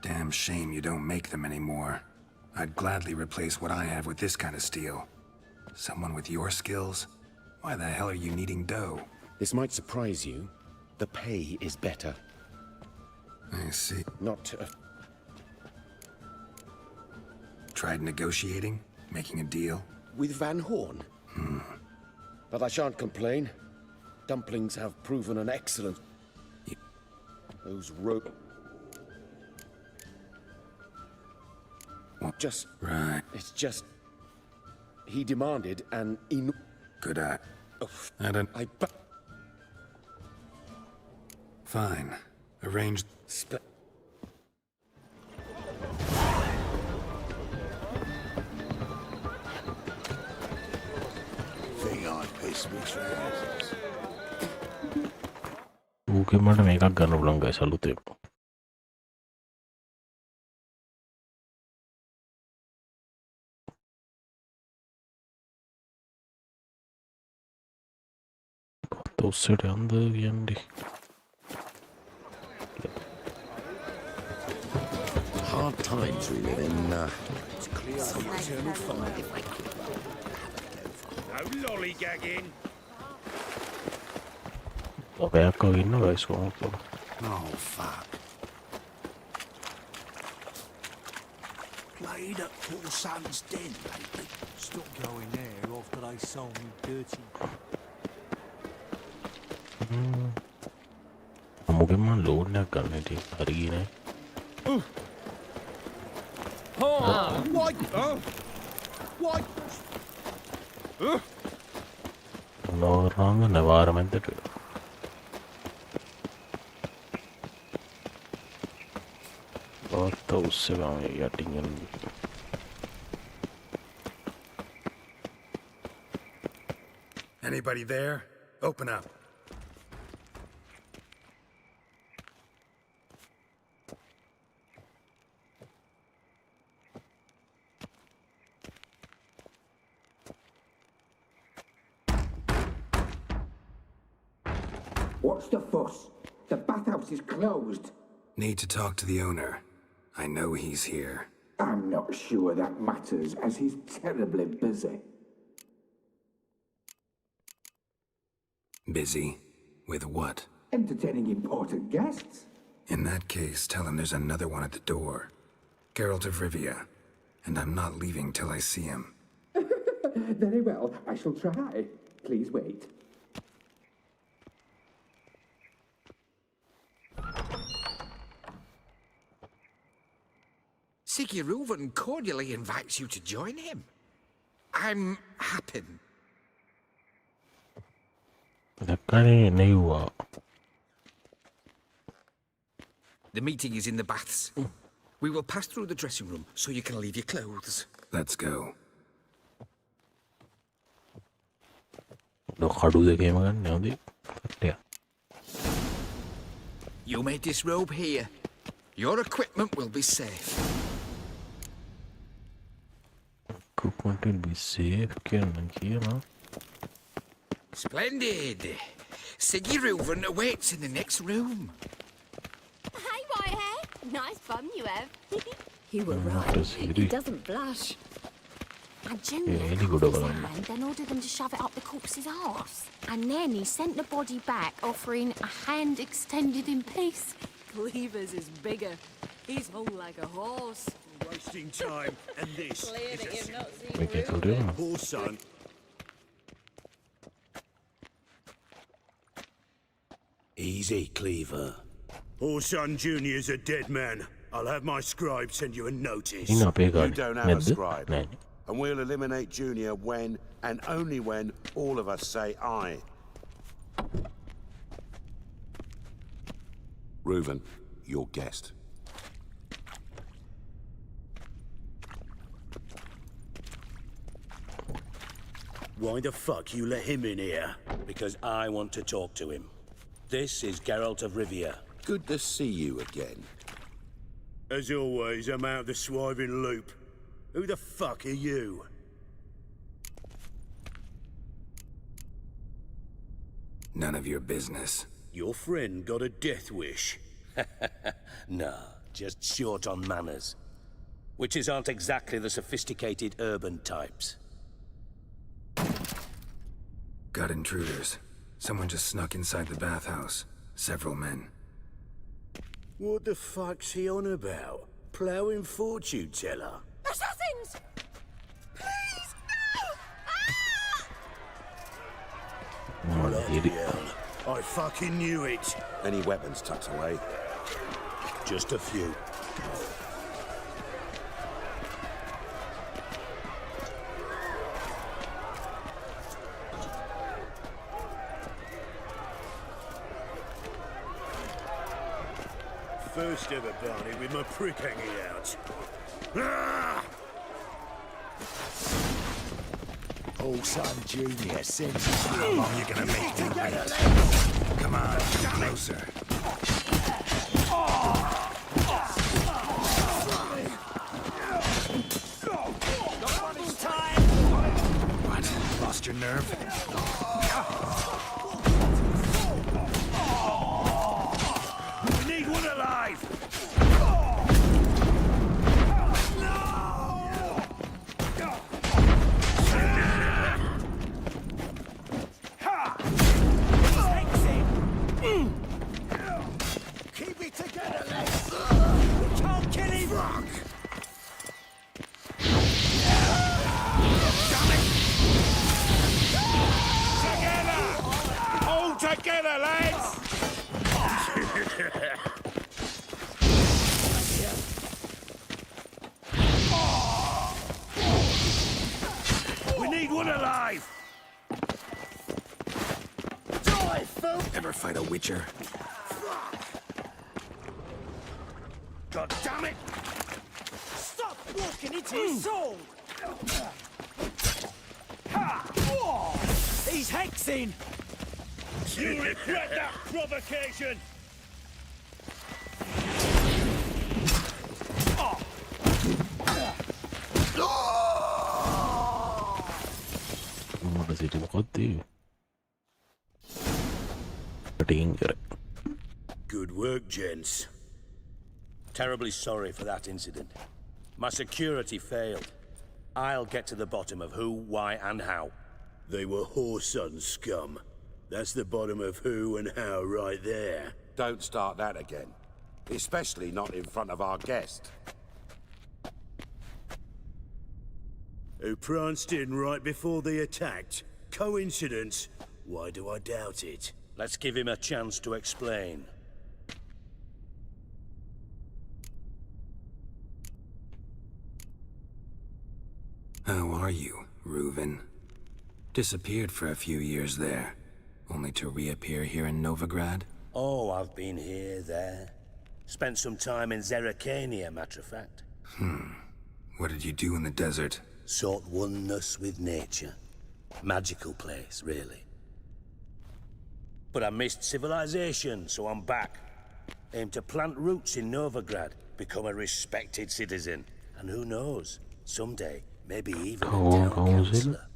Damn shame you don't make them anymore. I'd gladly replace what I have with this kind of steel. Someone with your skills? Why the hell are you needing dough? This might surprise you. The pay is better. I see. Not... Tried negotiating? Making a deal? with Van Horn. But I shan't complain. Dumplings have proven an excellent... Those Won't just... Right. It's just... He demanded an Good eye. Oh, I don't... I... Fine. Arrange... Think I pissed me trousers. ඌගේ මට මේකක් ගන්න පුළුවන් guys අලුතෙන්. කොහොමද උස්සට යන්ද කියන්නේ? Hard times we live in. It's clear for eternal fire. No lollygagging. ඔබයක් වගේ ඉන්න guys කොහොමද? Oh, fuck. Played at Paul Son's den lately. Stopped going there after they sold me dirty. අමුගෙන් මම ලෝඩ් එකක් ගන්න ඉතින් හරි ගියේ නෑ. Why? Why? නෝරාංග නවාරමෙන්දට ඔත්ත උස්සේ ගම යටින් යන්නේ. Anybody there? Open up. What's the fuss? The bathhouse is closed. Need to talk to the owner. I know he's here. I'm not sure that matters, as he's terribly busy. Busy? With what? Entertaining important guests. In that case, tell him there's another one at the door. Geralt of Rivia. And I'm not leaving till I see him. Very well, I shall try. Please wait. Siguruvin cordially invites you to join him. I'm happy. The meeting is in the baths. We will pass through the dressing room so you can leave your clothes. Let's go. You may disrobe here. Your equipment will be safe. Equipment will be safe. Splendid. Siguruvin awaits in the next room. Hey, Whitehair. Nice bum you have. You were right. He doesn't blush. I genuinely and then ordered them to shove it up the corpse's arse. And then he sent the body back, offering a hand extended in peace. Cleaver's is bigger. He's whole like a horse. Wasting time, and this Clear that is you've not seen Make it Ruben. Poor son. Easy, Cleaver. Orson Jr.'s a dead man. I'll have my scribe send you a notice. You don't have a scribe. And we'll eliminate Junior when, and only when, all of us say aye. Reuven, your guest. Why the fuck you let him in here? Because I want to talk to him. This is Geralt of Rivia. Good to see you again. As always, I'm out of the swiving loop. Who the fuck are you? None of your business. Your friend got a death wish. Nah, just short on manners. Witches aren't exactly the sophisticated urban types. Got intruders. Someone just snuck inside the bathhouse. Several men. What the fuck's he on about? Ploughing fortune teller? Assassins! Please, no! Bloody hell. I fucking knew it. Any weapons tucked away? Just a few. first ever Barney with my prick hanging out. Ah! Old son Junior sends you. How long you gonna make me wait? Come on, closer. What? Lost your nerve? We need one alive! Keep it together, lads! We can't kill him! Fuck! Together! All together, lads! We need one alive! Die, fool! Ever fight a witcher? God damn it! Stop walking into his soul! He's hexing! You regret that provocation! What does it do? Good work, gents. Terribly sorry for that incident. My security failed. I'll get to the bottom of who, why, and how. They were whoreson scum. That's the bottom of who and how right there. Don't start that again. Especially not in front of our guest. Who pranced in right before they attacked. Coincidence? Why do I doubt it? Let's give him a chance to explain. How are you, Reuven? Disappeared for a few years there, only to reappear here in Novigrad? Oh, I've been here, there. Spent some time in Zerrikania, matter of fact. What did you do in the desert? Sought oneness with nature. Magical place, really. But I missed civilization, so I'm back. Aim to plant roots in Novigrad, become a respected citizen. And who knows, someday, maybe even a town councillor.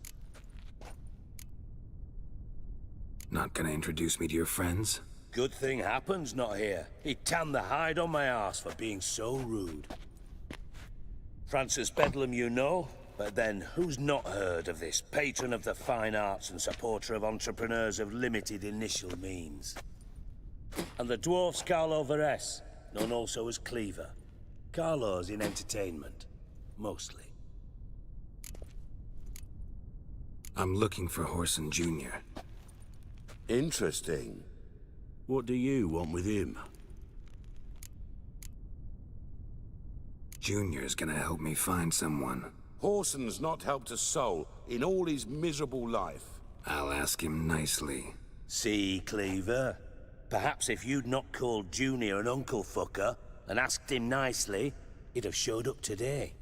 Not gonna introduce me to your friends? Good thing happens not here. He tanned the hide on my arse for being so rude. Francis Bedlam you know, but then who's not heard of this patron of the fine arts and supporter of entrepreneurs of limited initial means? And the dwarf's Carlo Veres, known also as Cleaver. Carlo's in entertainment, mostly. I'm looking for Whoreson Jr. Interesting. What do you want with him? Junior's gonna help me find someone. Whoreson's not helped a soul in all his miserable life. I'll ask him nicely. See, Cleaver? Perhaps if you'd not called Junior an uncle fucker and asked him nicely, he'd have showed up today.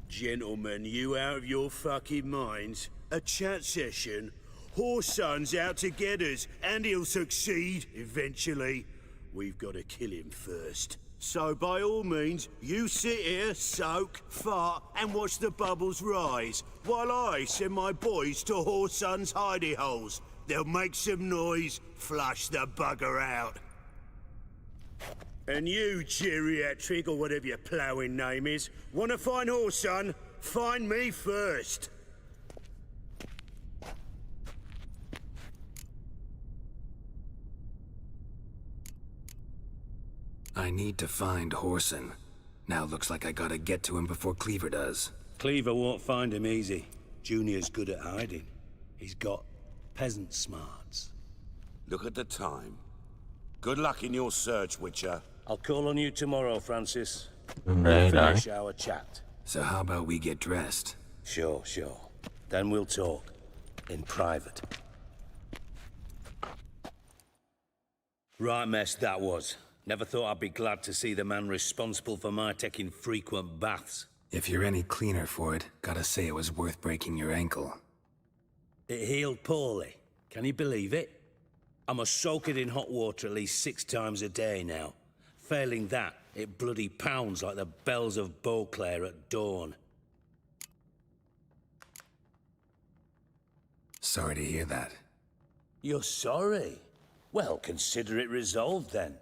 Gentlemen, you out of your fucking minds? A chat session? Whoreson's out to get us, and he'll succeed, eventually. We've got to kill him first. So by all means, you sit here, soak, fart, and watch the bubbles rise, while I send my boys to Whoreson's hidey holes. They'll make some noise, flush the bugger out. And you, geriatric, or whatever your ploughing name is, want to find Whoreson? Find me first. I need to find Whoreson. Now looks like I gotta get to him before Cleaver does. Cleaver won't find him easy. Junior's good at hiding. He's got peasant smarts. Look at the time. Good luck in your search, Witcher. I'll call on you tomorrow, Francis. Right, Finish our chat. So how about we get dressed? Sure. Then we'll talk. In private. Right mess that was. Never thought I'd be glad to see the man responsible for my taking frequent baths. If you're any cleaner for it, gotta say it was worth breaking your ankle. It healed poorly. Can you believe it? I must soak it in hot water at least 6 times a day now. Failing that, it bloody pounds like the bells of Beauclair at dawn. Sorry to hear that. You're sorry? Well, consider it resolved then.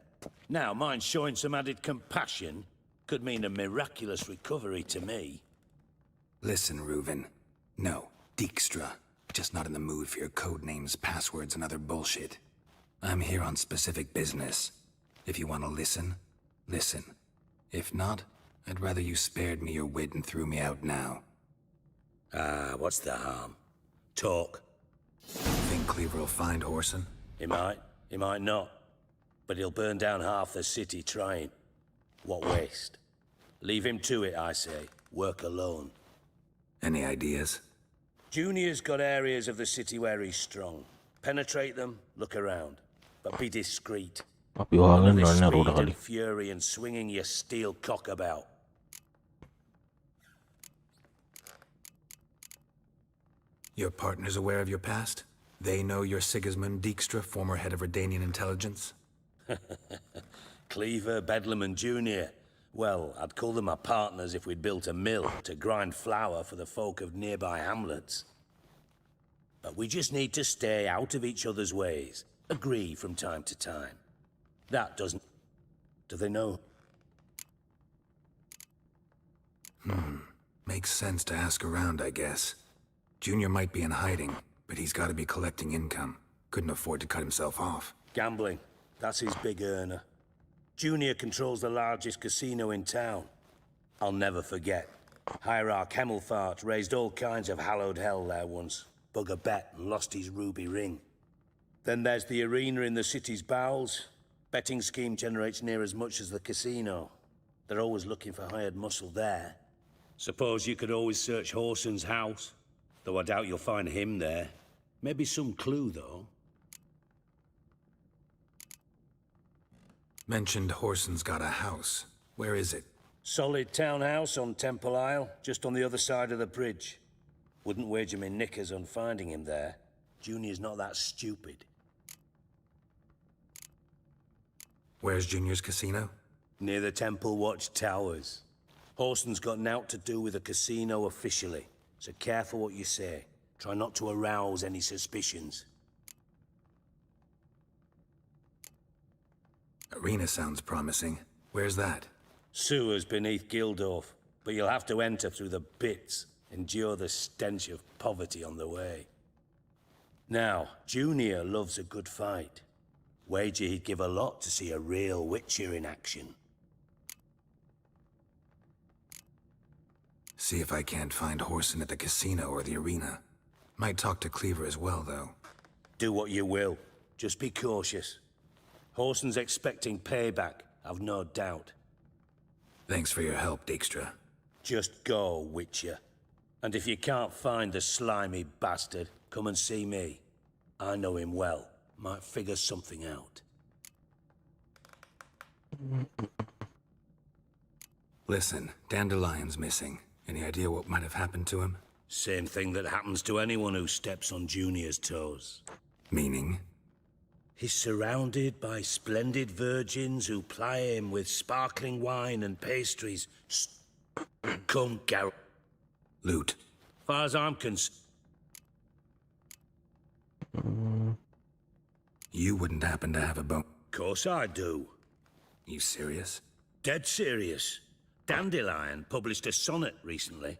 Now, mine showing some added compassion could mean a miraculous recovery to me. Listen, Reuven. No, Dijkstra. Just not in the mood for your code names, passwords, and other bullshit. I'm here on specific business. If you want to listen, listen. If not, I'd rather you spared me your wit and threw me out now. What's the harm? Talk. Think Cleaver will find Whoreson? He might not. But he'll burn down half the city trying. What waste? Leave him to it, I say. Work alone. Any ideas? Junior's got areas of the city where he's strong. Penetrate them, look around. But be discreet. None of this speed and fury and swinging your steel cock about. Your partners aware of your past? They know you're Sigismund Dijkstra, former head of Redanian intelligence? Cleaver, Bedlam and Junior. Well, I'd call them my partners if we'd built a mill to grind flour for the folk of nearby hamlets. But we just need to stay out of each other's ways. Agree from time to time. That doesn't... Do they know? Makes sense to ask around, I guess. Junior might be in hiding, but he's got to be collecting income. Couldn't afford to cut himself off. Gambling. That's his big earner. Junior controls the largest casino in town. I'll never forget. Hierarch Hemmelfart raised all kinds of hallowed hell there once. Bug a bet and lost his ruby ring. Then there's the arena in the city's bowels. Betting scheme generates near as much as the casino. They're always looking for hired muscle there. Suppose you could always search Whoreson's house. Though I doubt you'll find him there. Maybe some clue, though. Mentioned Whoreson's got a house. Where is it? Solid townhouse on Temple Isle, just on the other side of the bridge. Wouldn't wager me knickers on finding him there. Junior's not that stupid. Where's Junior's casino? Near the Temple Watch Towers. Whoreson's got nought to do with the casino officially, so careful what you say. Try not to arouse any suspicions. Arena sounds promising. Where's that? Sewers beneath Gildorf, but you'll have to enter through the bits, endure the stench of poverty on the way. Now, Junior loves a good fight. Wager he'd give a lot to see a real Witcher in action. See if I can't find Whoreson at the casino or the arena. Might talk to Cleaver as well, though. Do what you will. Just be cautious. Whoreson's expecting payback, I've no doubt. Thanks for your help, Dijkstra. Just go, Witcher. And if you can't find the slimy bastard, come and see me. I know him well. Might figure something out. Listen, Dandelion's missing. Any idea what might have happened to him? Same thing that happens to anyone who steps on Junior's toes. Meaning? He's surrounded by splendid virgins who ply him with sparkling wine and pastries. Come, Garrett. Loot. Far as I'm concerned. You wouldn't happen to have a bone? Course I do. You serious? Dead serious. Dandelion published a sonnet recently.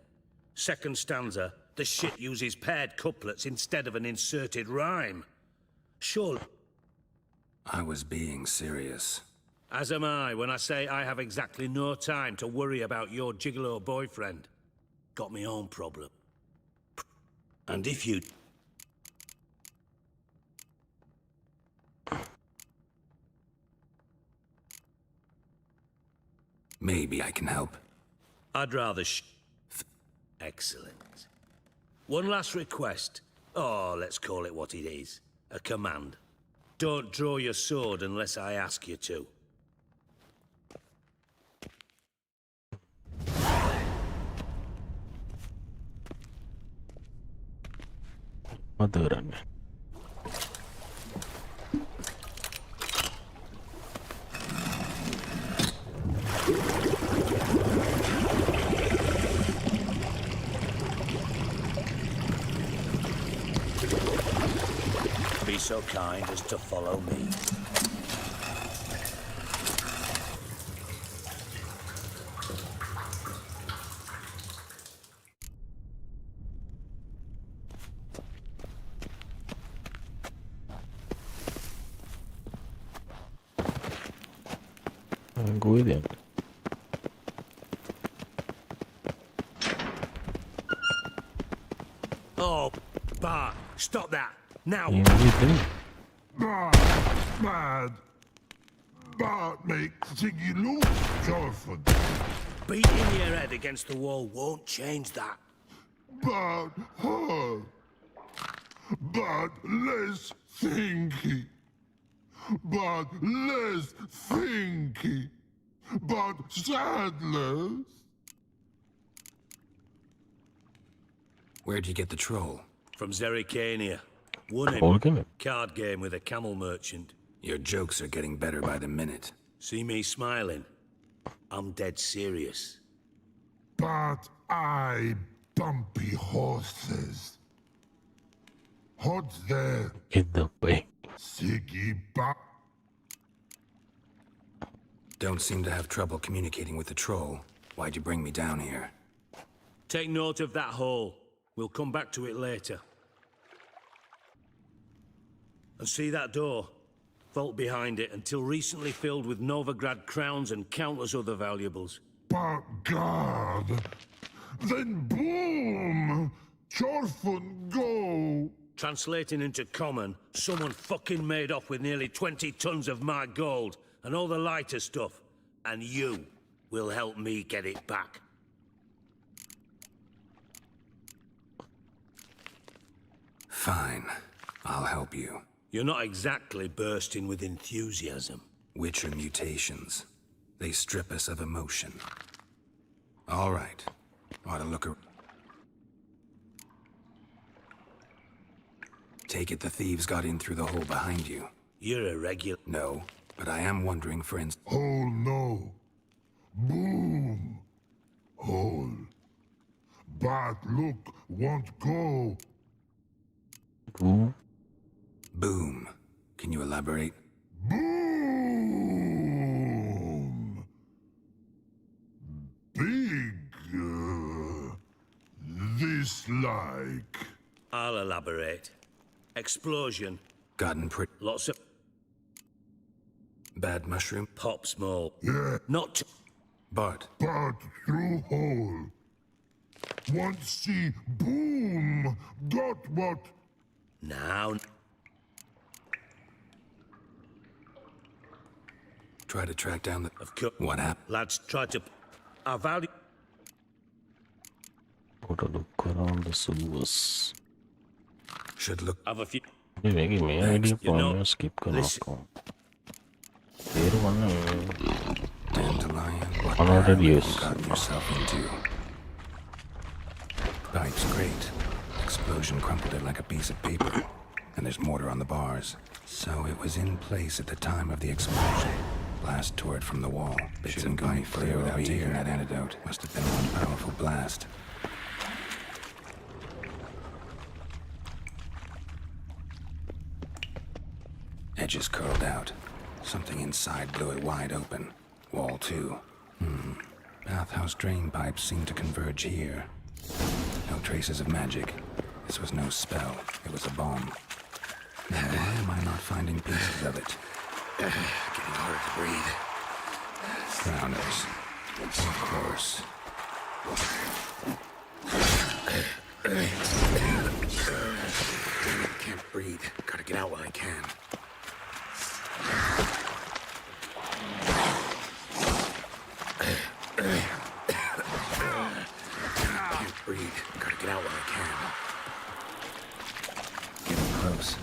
Second stanza, the shit uses paired couplets instead of an inserted rhyme. Surely... I was being serious. As am I when I say I have exactly no time to worry about your gigolo boyfriend. Got me own problem. And if you... Maybe I can help. I'd rather Excellent. One last request. Oh, let's call it what it is. A command. Don't draw your sword unless I ask you to. Motherboard. Be so kind as to follow me. Go with him. Oh, Bart, stop that. Now. Bad. Bart makes Ziggy look joyful. Beating your head against the wall won't change that. But her. But less thinky. But less thinky. But sadless. Where'd you get the troll? From Zerrikania. Won Troll him. game? Card game with a camel merchant. Your jokes are getting better by the minute. See me smiling? I'm dead serious. But I bumpy horses. What's there? In the way. Ziggy Bop. Don't seem to have trouble communicating with the troll. Why'd you bring me down here? Take note of that hole. We'll come back to it later. And see that door? Vault behind it, until recently filled with Novigrad crowns and countless other valuables. But God. Then boom! Chorfun go! Translating into common, someone fucking made off with nearly 20 tons of my gold and all the lighter stuff. And you will help me get it back. Fine. I'll help you. You're not exactly bursting with enthusiasm. Witcher mutations. They strip us of emotion. All right. Ought to look Take it the thieves got in through the hole behind you. You're a regular. No, but I am wondering, for instance. Hole no. Boom. Hole. But look, won't go. Boom. Boom. Can you elaborate? Boom. Big. This like. I'll elaborate. Explosion. Gotten pretty. Lots of. Bad mushroom. Pop small. Yeah. Not. But. But through hole. Want see boom. Got what? Now. Try to track down the. Of course. What happened? Lads tried to. Our value. Gotta look around the sewers. Should look. Have a few. Maybe me idea for skip listen. Dandelion. What already have you used. gotten yourself into? Pipe's great. Explosion crumpled it like a piece of paper. And there's mortar on the bars. So it was in place at the time of the explosion. Blast tore it from the wall. Shouldn't go any further without taking that antidote. Must have been one powerful blast. Edges curled out. Something inside blew it wide open. Wall too. Bathhouse drain pipes seem to converge here. No traces of magic. This was no spell. It was a bomb. Now, why am I not finding pieces of it? Getting harder to breathe. Drowners. Of course. Can't breathe. Gotta get out while I can. Can't breathe. Gotta get out while I can. Getting close.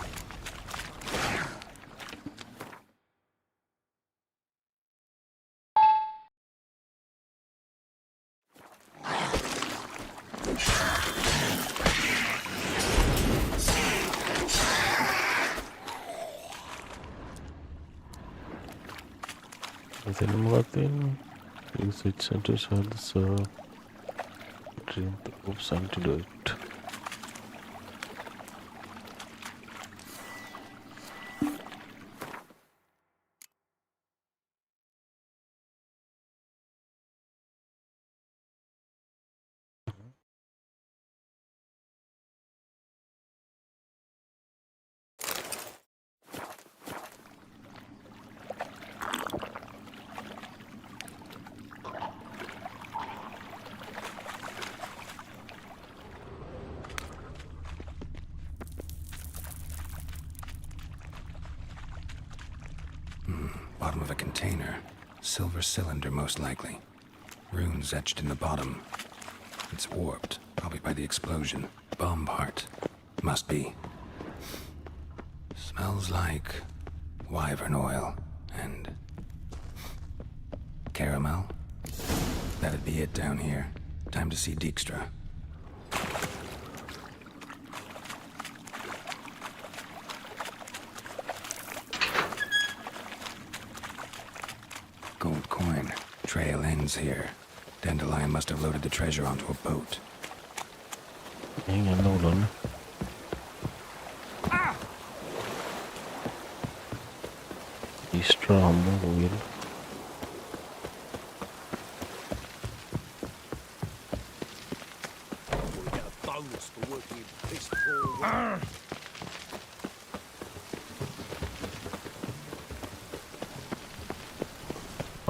Then what then? Use it to solve the serve. Drink the oops antidote. Bottom of a container. Silver cylinder, most likely. Runes etched in the bottom. It's warped, probably by the explosion. Bomb part. Must be. Smells like wyvern oil and caramel. That'd be it down here. Time to see Dijkstra. Gold coin. Trail ends here. Dandelion must have loaded the treasure onto a boat. Hang on, hold on. Dijkstra oil. We get a bonus for working in piss poor weather.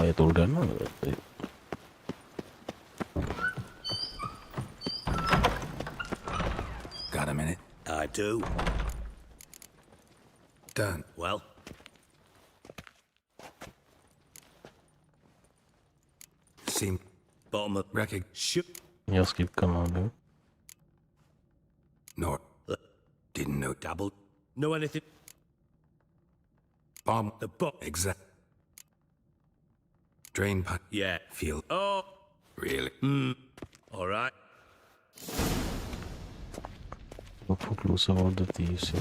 Jag tog den. Got a minute? I do. Done. Well? Seem... Bottom of... Wreckage. Ship. Jag skippar nu. Nor. Didn't know. Double. Know anything? Bomb. The bomb. Exact. Drain pipe. Yeah. Feel. Oh. Really? All right. Jag får close all the thieves.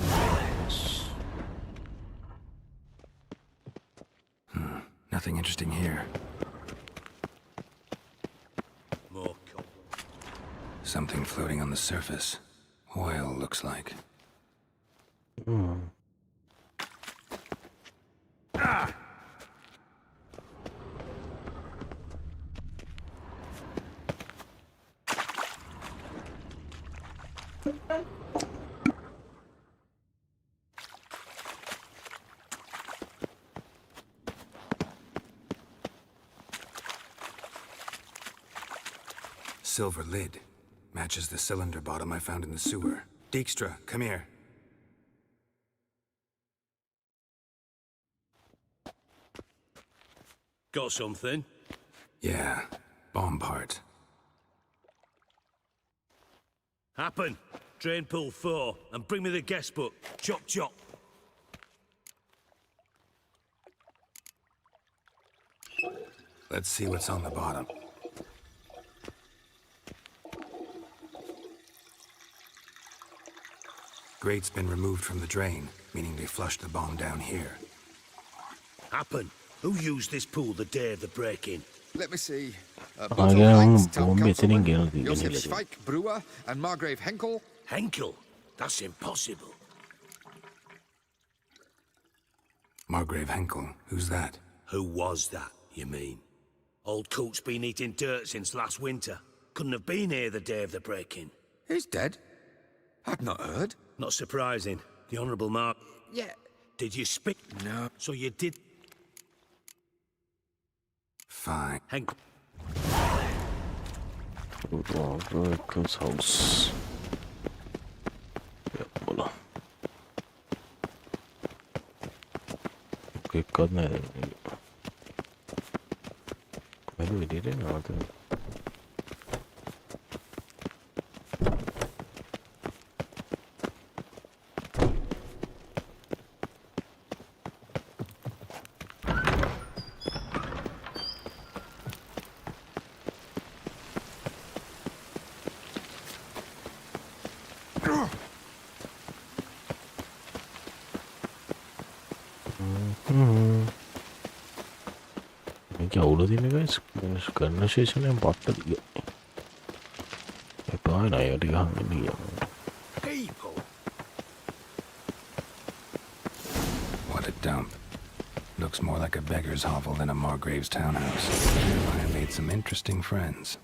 Nothing interesting here. More. Something floating on the surface. Oil, looks like. Silver lid. Matches the cylinder bottom I found in the sewer. Dijkstra, come here. Got something? Yeah, bomb part. Happen. Drain pool 4 and bring me the guest book. Chop chop. Let's see what's on the bottom. Grate's been removed from the drain, meaning they flushed the bomb down here. Happen. Who used this pool the day of the break-in? Let me see. Bomb Josef Zweig, brewer, and Margrave Henkel. Henkel? That's impossible. Margrave Henkel, who's that? Who was that, you mean? Old Coot's been eating dirt since last winter. Couldn't have been here the day of the break-in. He's dead? I've not heard. Not surprising. The Honourable Mark... Yeah. Did you speak? No. So you did... Fine. Henkel. Close house. Ja, voilà. Okej, kadne. Where do we did it now? මේක අවුල තියෙන guys කරන ශේෂණයෙන් පට්ට දිග එපා නෑ ටික හංගන්න ගියා. People. What a dump. Looks more like a beggar's hovel than a Margrave's townhouse. I made some interesting friends.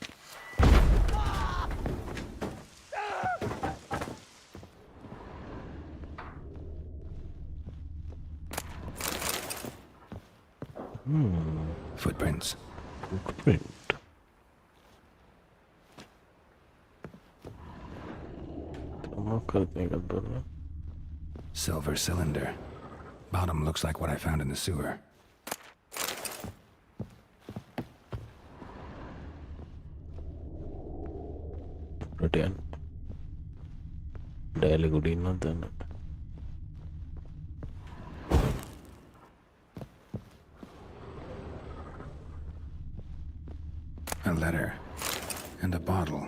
Footprints. Footprint. Silver cylinder. Bottom looks like what I found in the sewer. Return. Dial good enough then. A letter. And a bottle.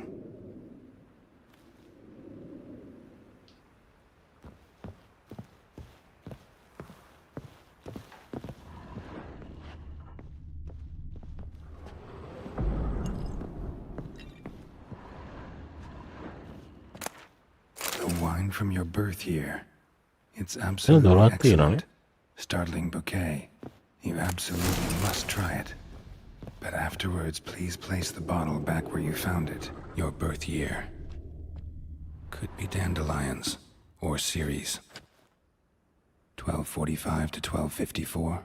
Wine from your birth year. It's absolutely excellent. Startling bouquet. You absolutely must try it. But afterwards, please place the bottle back where you found it. Your birth year. Could be dandelions. Or Ceres. 1245 to 1254.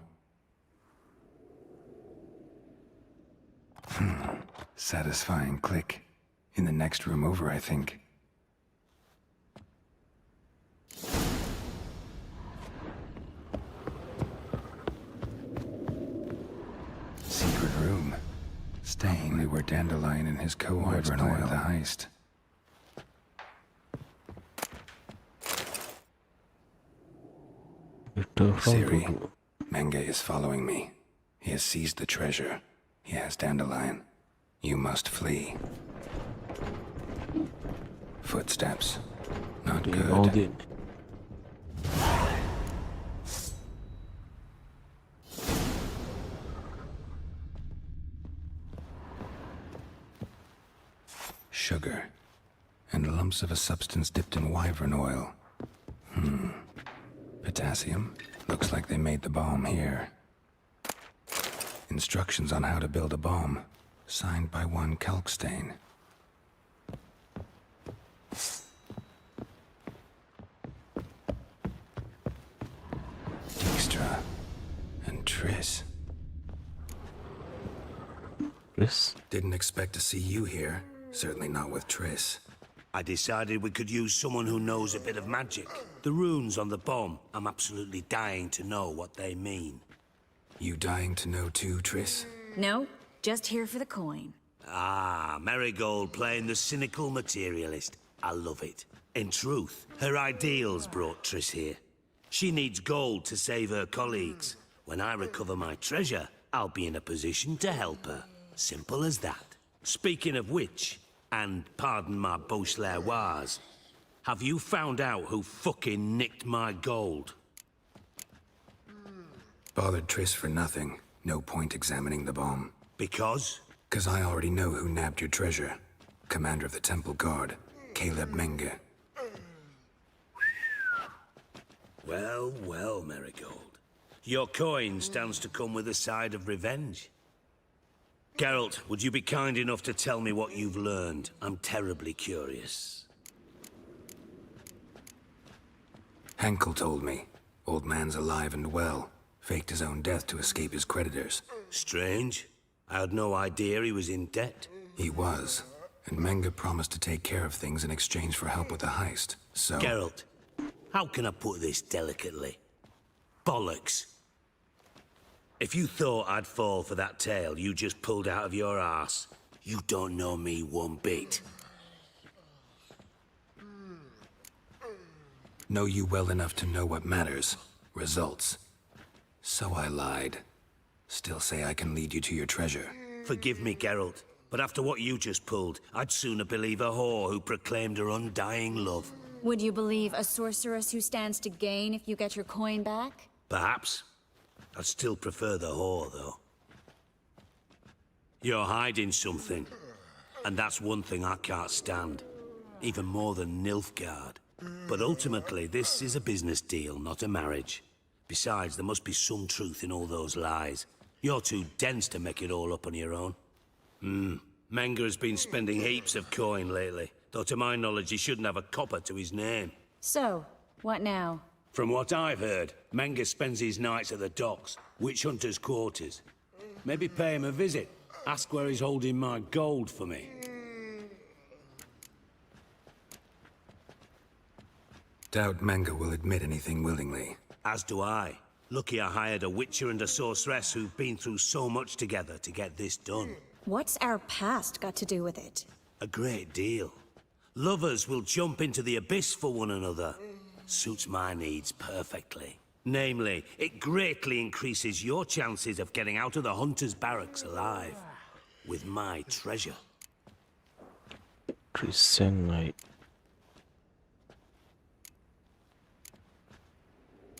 Satisfying click. In the next room over, I think. Secret room. Staying where Dandelion and his cohorts planned the heist. Siri, Menge is following me. He has seized the treasure. He has Dandelion. You must flee. Footsteps. Not good. Sugar. And lumps of a substance dipped in wyvern oil. Potassium. Looks like they made the bomb here. Instructions on how to build a bomb. Signed by one Kalkstain. Dijkstra. And Triss. Triss? Didn't expect to see you here. Certainly not with Triss. I decided we could use someone who knows a bit of magic. The runes on the bomb, I'm absolutely dying to know what they mean. You dying to know too, Triss? No, just here for the coin. Ah, Marigold playing the cynical materialist. I love it. In truth, her ideals brought Triss here. She needs gold to save her colleagues. When I recover my treasure, I'll be in a position to help her. Simple as that. Speaking of which, and pardon my Beauclervois, have you found out who fucking nicked my gold? Bothered Triss for nothing. No point examining the bomb. Because? 'Cause I already know who nabbed your treasure. Commander of the Temple Guard, Caleb Menge. Well, well, Marigold. Your coin stands to come with a side of revenge. Geralt, would you be kind enough to tell me what you've learned? I'm terribly curious. Henkel told me. Old man's alive and well. Faked his own death to escape his creditors. Strange. I had no idea he was in debt. He was. And Menge promised to take care of things in exchange for help with the heist. So... Geralt, how can I put this delicately? Bollocks. If you thought I'd fall for that tale you just pulled out of your arse, you don't know me one bit. Know you well enough to know what matters. Results. So I lied. Still say I can lead you to your treasure. Forgive me, Geralt, but after what you just pulled, I'd sooner believe a whore who proclaimed her undying love. Would you believe a sorceress who stands to gain if you get your coin back? Perhaps. I'd still prefer the whore, though. You're hiding something. And that's one thing I can't stand. Even more than Nilfgaard. But ultimately, this is a business deal, not a marriage. Besides, there must be some truth in all those lies. You're too dense to make it all up on your own. Menga has been spending heaps of coin lately. Though to my knowledge, he shouldn't have a copper to his name. So, what now? From what I've heard, Menga spends his nights at the docks, witch hunters' quarters. Maybe pay him a visit. Ask where he's holding my gold for me. Doubt Menga will admit anything willingly. As do I. Lucky I hired a witcher and a sorceress who've been through so much together to get this done. What's our past got to do with it? A great deal. Lovers will jump into the abyss for one another. Suits my needs perfectly. Namely, it greatly increases your chances of getting out of the hunter's barracks alive. With my treasure. Trisenite.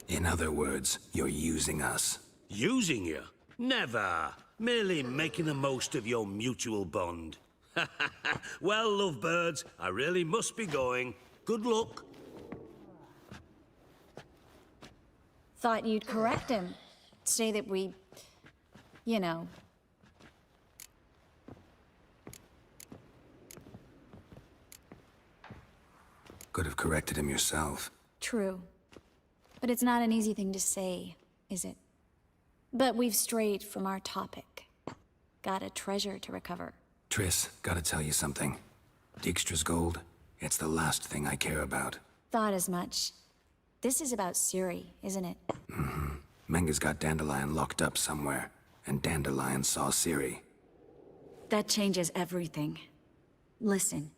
In other words, you're using us. Using you? Never. Merely making the most of your mutual bond. Well, lovebirds, I really must be going. Good luck. Thought you'd correct him. Say that we... you know... Could have corrected him yourself. True. But it's not an easy thing to say, is it? But we've strayed from our topic. Got a treasure to recover. Triss, gotta tell you something. Dijkstra's gold, it's the last thing I care about. Thought as much. This is about Ciri, isn't it? Menga's got Dandelion locked up somewhere, and Dandelion saw Ciri. That changes everything. Listen,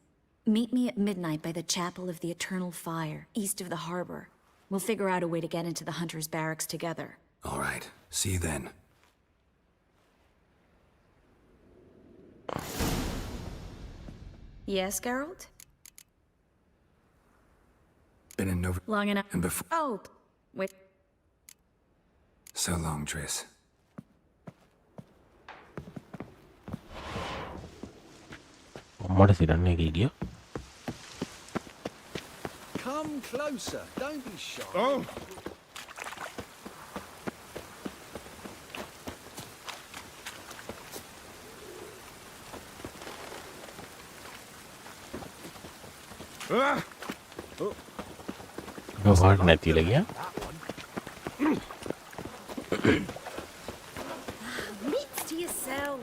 meet me at midnight by the Chapel of the Eternal Fire, east of the harbor. We'll figure out a way to get into the Hunter's barracks together. All right, see you then. Yes, Geralt? Been in Nova... Long enough. And before... Oh, wait. So long, Triss. Come closer. Don't be shy. Oh! वाट नहीं लगी Meats to yourself.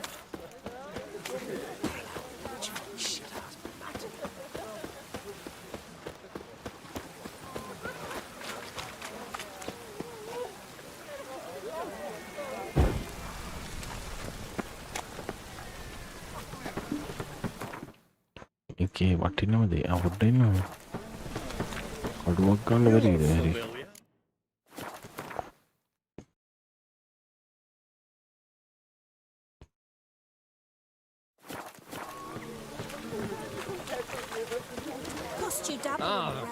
Okay, what in the out in what work on very Cost you double in the rain.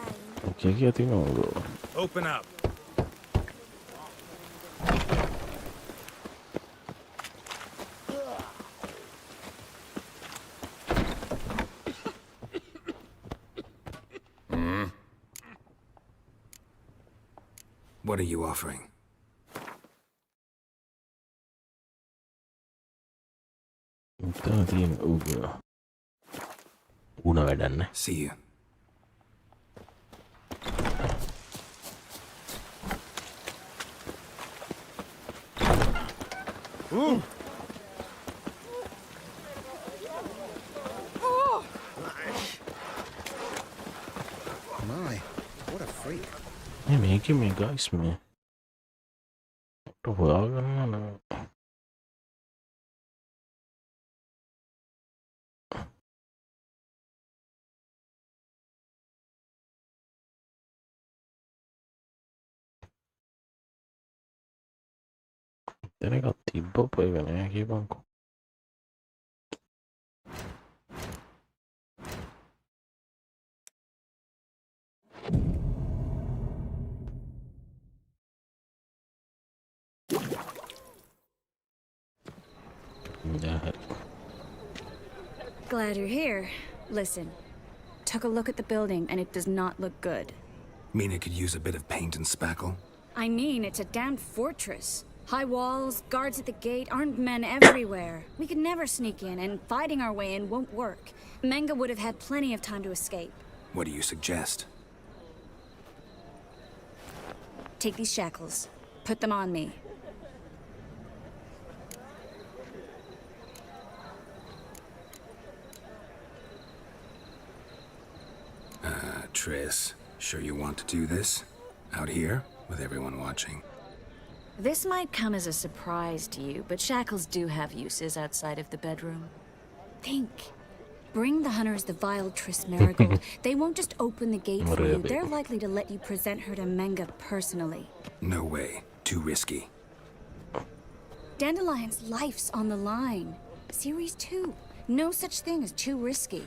okay, क्या थी ना वो Open up. What are you offering? See you. Ooh. Oh! My, what a freak. ये महंगी महंगा इसमें तो हुआ करना ना तेरे का तिब्बो पाएगा ना ये बांको Glad you're here. Listen, took a look at the building and it does not look good. Mean it could use a bit of paint and spackle? I mean, it's a damned fortress. High walls, guards at the gate, armed men everywhere. We could never sneak in, and fighting our way in won't work. Menga would have had plenty of time to escape. What do you suggest? Take these shackles. Put them on me. Triss, sure you want to do this? Out here, with everyone watching? This might come as a surprise to you, but shackles do have uses outside of the bedroom. Think. Bring the hunters the vile Triss Marigold. They won't just open the gate for you. They're likely to let you present her to Menga personally. No way. Too risky. Dandelion's life's on the line. Series 2. No such thing as too risky.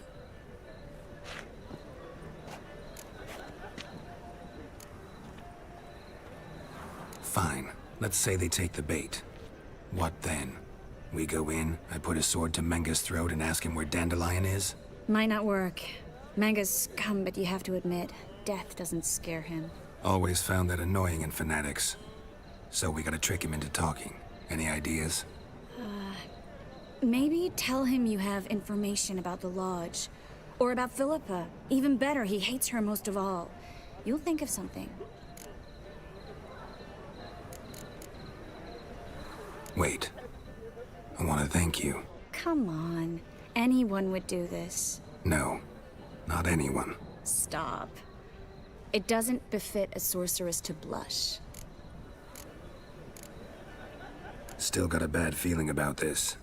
Fine. Let's say they take the bait. What then? We go in, I put a sword to Menga's throat and ask him where Dandelion is? Might not work. Menga's scum, but you have to admit, death doesn't scare him. Always found that annoying in fanatics. So we gotta trick him into talking. Any ideas? Maybe tell him you have information about the Lodge. Or about Philippa. Even better, he hates her most of all. You'll think of something. Wait. I want to thank you. Come on. Anyone would do this. No. Not anyone. Stop. It doesn't befit a sorceress to blush. Still got a bad feeling about this.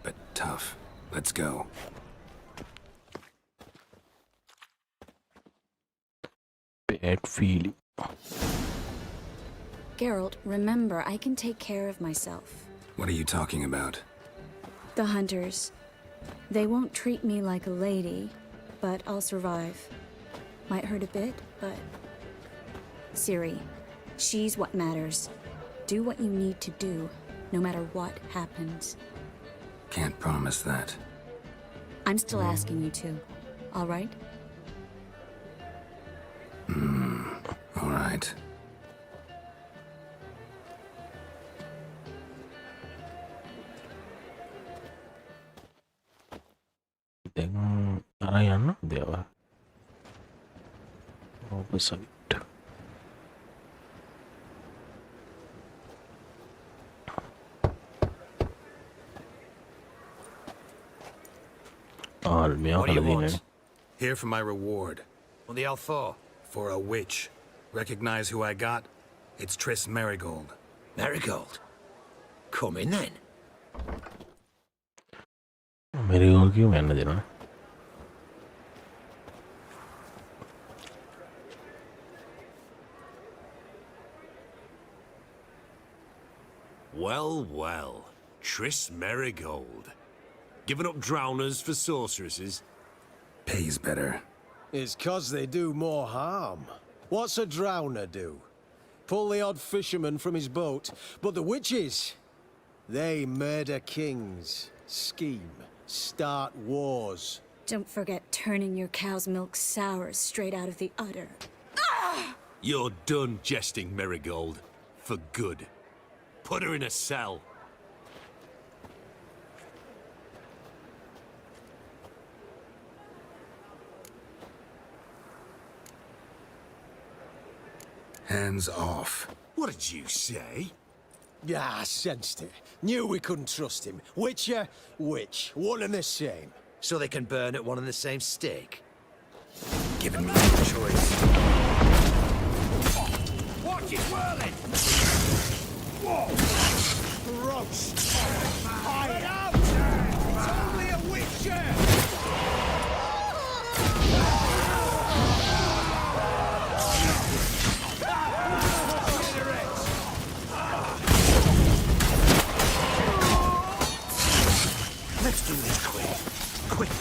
But tough. Let's go. Bad feeling. Geralt, remember, I can take care of myself. What are you talking about? The hunters. They won't treat me like a lady, but I'll survive. Might hurt a bit, but... Ciri, she's what matters. Do what you need to do, no matter what happens. Can't promise that. I'm still asking you to, all right? All right. Then Arayana, there were opposite. What do you want? Here for my reward. What the hell for? For a witch. Recognize who I got? It's Triss Marigold. Marigold? Come in then. Marigold क्यों मैंने देना? Well, well. Triss Marigold. Giving up drowners for sorceresses? Pays better. It's 'cause they do more harm. What's a drowner do? Pull the odd fisherman from his boat. But the witches, they murder kings, scheme, start wars. Don't forget turning your cow's milk sour straight out of the udder. You're done jesting, Marigold. For good. Put her in a cell. Hands off. What did you say? Yeah, I sensed it. Knew we couldn't trust him. Witcher, witch, one and the same. So they can burn at one and the same stake? Given me no choice. Watch it whirling! Whoa! Gross! Get out! It's only a witcher! Let's do this quick. Quick.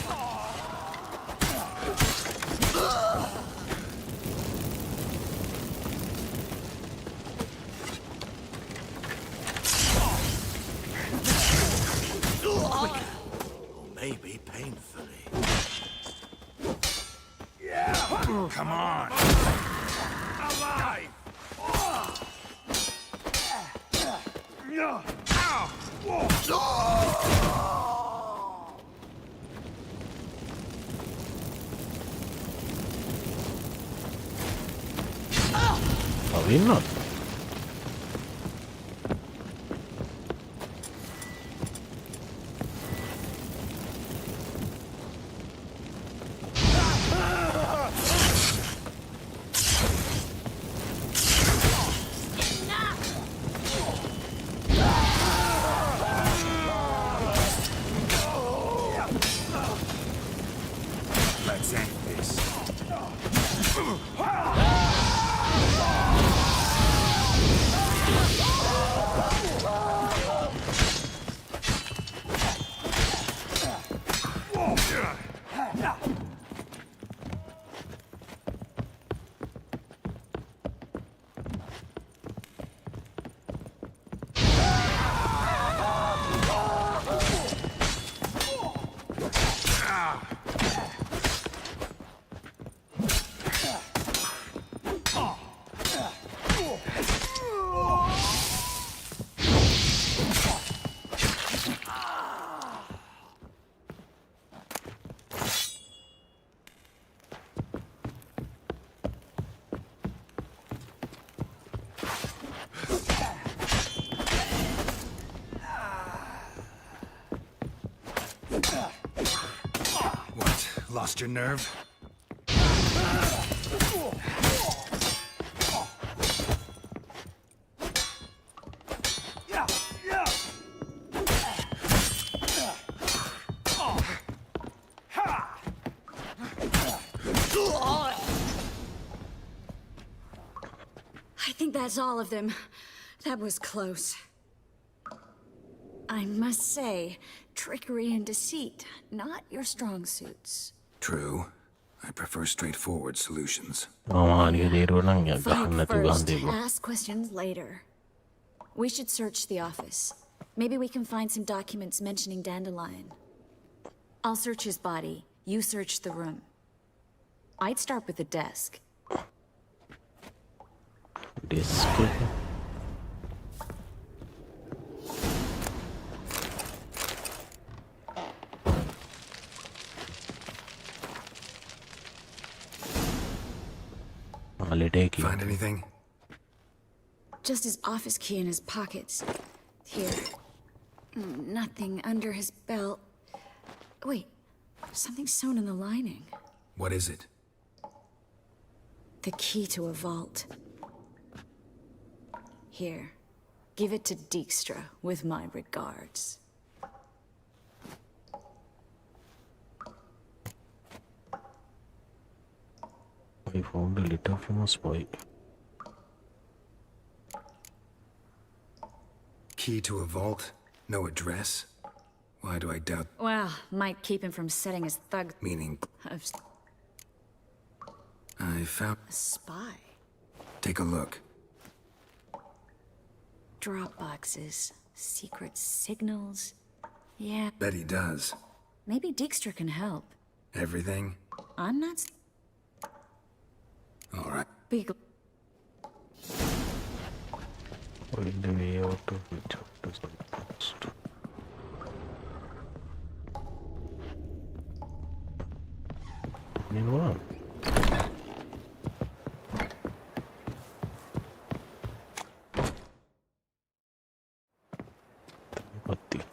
Quicker. Or maybe painful. Come on. Not. Let's end this. Lost your nerve? I think that's all of them. That was close. I must say, trickery and deceit, not your strong suits. True. I prefer straightforward solutions. Fight first, ask questions later. We should search the office. Maybe we can find some documents mentioning Dandelion. I'll search his body. You search the room. I'd start with the desk. Desk. Find anything? Just his office key in his pockets. Here. Nothing under his belt. Wait, something sewn in the lining. What is it? The key to a vault. Here. Give it to Dijkstra with my regards. I found a letter from a spy. Key to a vault? No address? Why do I doubt? Well, might keep him from setting his thug... Meaning? Of... I found... A spy? Take a look. Drop boxes, secret signals. Yeah. Bet he does. Maybe Dijkstra can help. Everything? I'm not... All right. Big... Find a way out of which does not post. Meanwhile.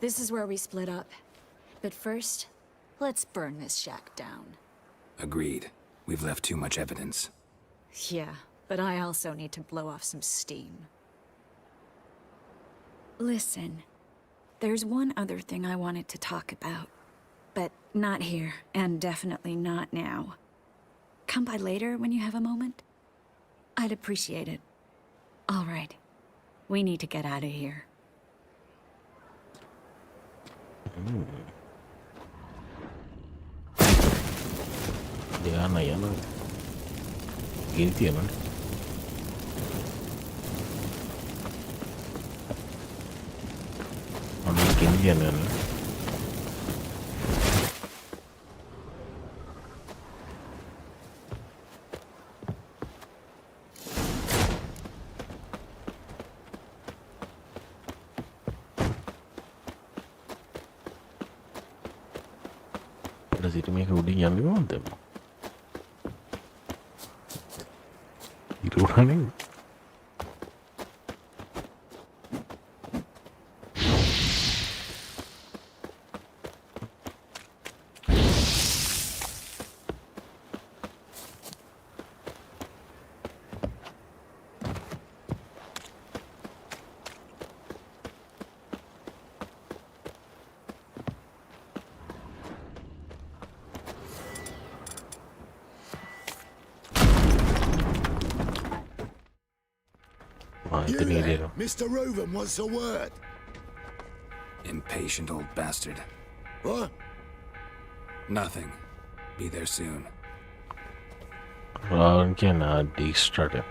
This is where we split up. But first, let's burn this shack down. Agreed. We've left too much evidence. Yeah, but I also need to blow off some steam. Listen, there's one other thing I wanted to talk about. But not here, and definitely not now. Come by later when you have a moment? I'd appreciate it. All right. We need to get out of here. Diana, ya no. Gitu ya, man. Mungkin dia kan. විදිහට මේක උඩින් යන්නේ කොහොමද? ඉරුණනේ. You there, Mr. Reuven wants a word. Impatient old bastard. What? Nothing. Be there soon. Can de-start it.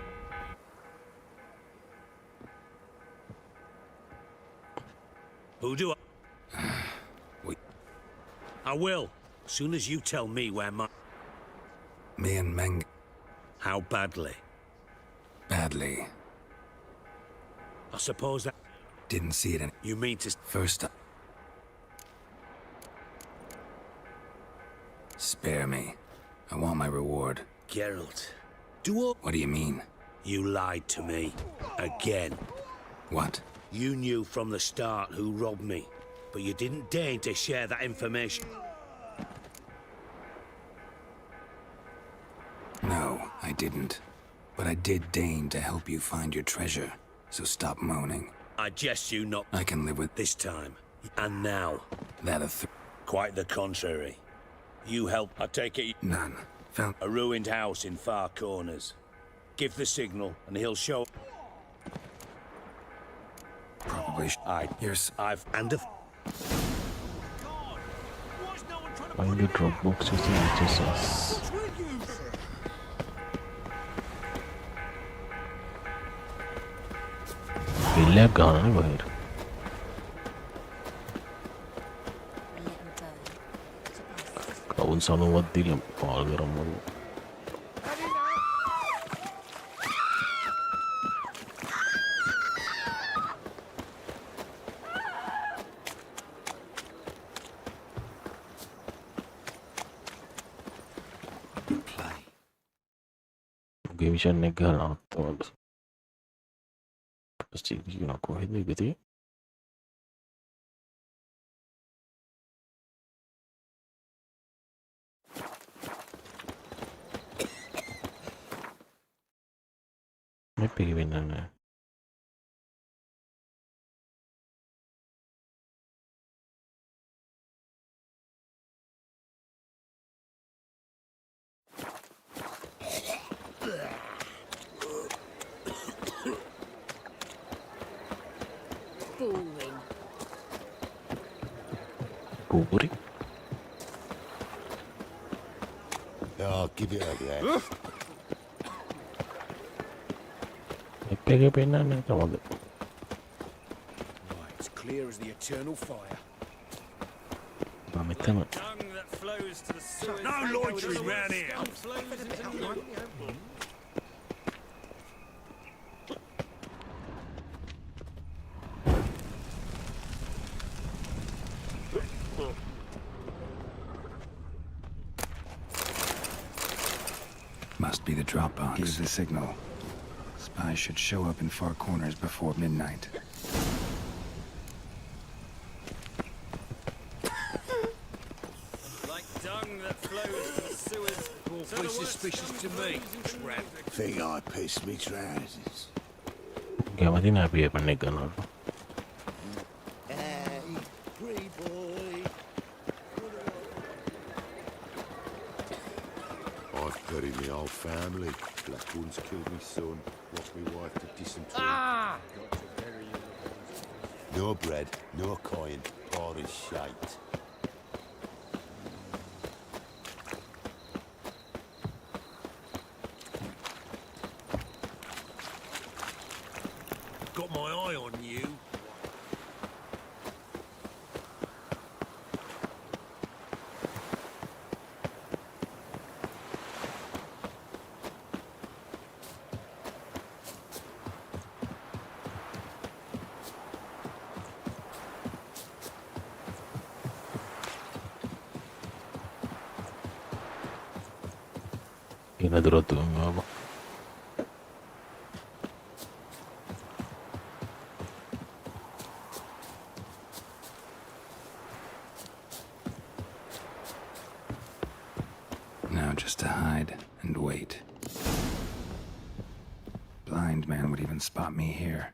Who do I? I will. As soon as you tell me where my... Me and Meng. How badly? Badly. I suppose that... Didn't see it in... You mean to... First up. Spare me. I want my reward. Geralt, do all... What do you mean? You lied to me. Again. What? You knew from the start who robbed me, but you didn't deign to share that information. No, I didn't. But I did deign to help you find your treasure, so stop moaning. I jest you not... I can live with... This time. And now. That Quite the contrary. You helped... I take it... None. Found... A ruined house in far corners. Give the signal, and he'll show... Probably... I've... And a... Find the drop box with the HSS. Lab gone over here. Kawun sanu wat dilam paal garamu. Game mission එක ගහලා අතවල. Pasti you කොහෙද ඉතින්? මේ පිළිවෙන්න නෑ. Boring. I'll give it a go. Come on. It's clear as the eternal fire. No loitering round here. Must be the drop box. Here's the signal. Spies should show up in far corners before midnight. Like dung that flows to the sewers. Awfully suspicious to me. Think I pissed me trousers. Yeah, I didn't have a gun. I've buried my whole family. Black ones killed me son, lost me wife to dysentery. No bread, no coin, all is shite. Got my eye on you. Kena tu apa? Now just to hide and wait. Blind man would even spot me here.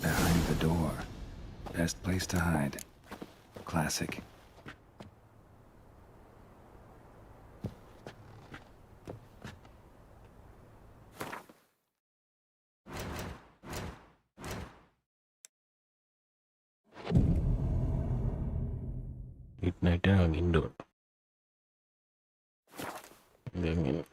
Behind the door. Best place to hide. Classic. Midnight angin doon. Angin.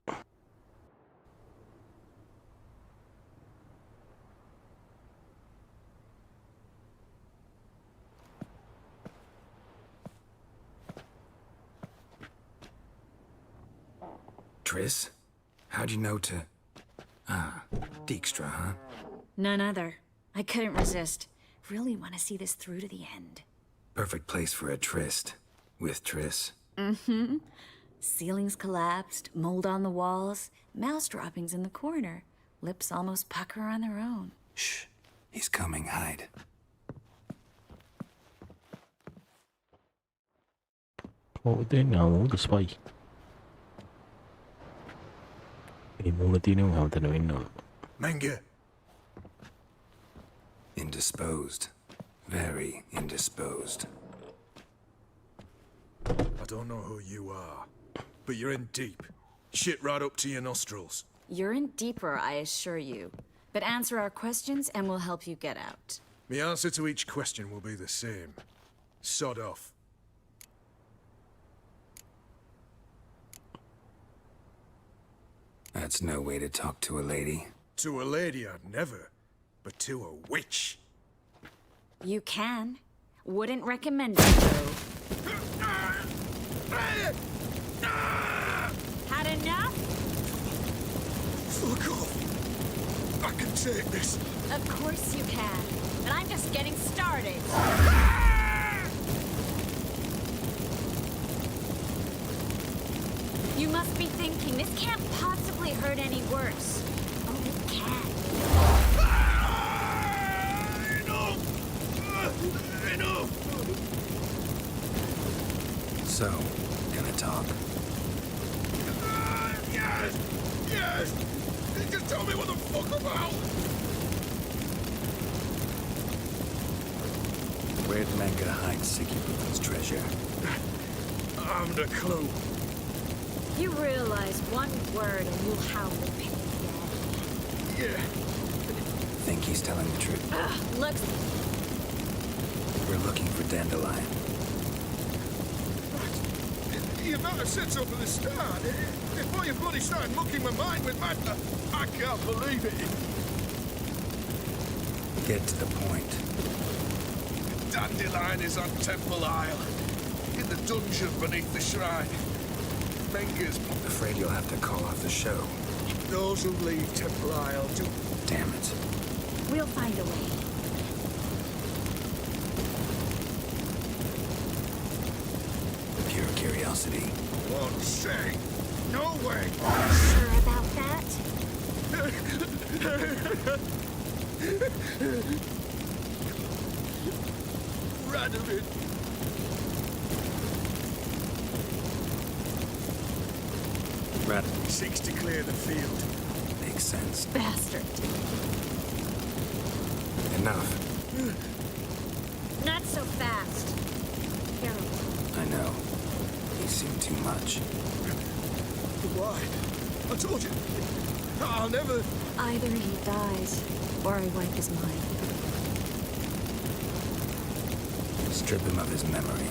Triss? How'd you know to... Ah, Dijkstra, huh? None other. I couldn't resist. Really want to see this through to the end. Perfect place for a tryst. With Triss. Mm-hmm. Ceilings collapsed, mold on the walls, mouse droppings in the corner. Lips almost pucker on their own. Shh. He's coming. Hide. Oh, they know the spy. Manga. Indisposed. Very indisposed. I don't know who you are, but you're in deep. Shit right up to your nostrils. You're in deeper, I assure you. But answer our questions and we'll help you get out. The answer to each question will be the same. Sod off. That's no way to talk to a lady. To a lady, I'd never. But to a witch. You can. Wouldn't recommend it, though. Had enough? Fuck off. I can take this. Of course you can. But I'm just getting started. You must be thinking, this can't possibly hurt any worse. Oh, it can. Enough! So, gonna talk? Yes! Yes! Just tell me what the fuck about! Where'd Manga hide Siggy Rubin's treasure? I haven't a clue. You realize one word and you'll howl in pain again. Yeah. Think he's telling the truth? Look. We're looking for Dandelion. You might have said so from the start. Before you bloody started mucking my mind with madness. I can't believe it. Get to the point. Dandelion is on Temple Isle. In the dungeon beneath the shrine. Menga's... Afraid you'll have to call off the show. Those who leave Temple Isle do... Damn it. We'll find a way. Pure curiosity. Won't say. No way. Sure about that? Radovid. Seeks to clear the field. Makes sense. Bastard. Enough. Not so fast. Harold. I know. He's seen too much. Why? I told you. I'll never... Either he dies, or I wipe his mind. Strip him of his memory.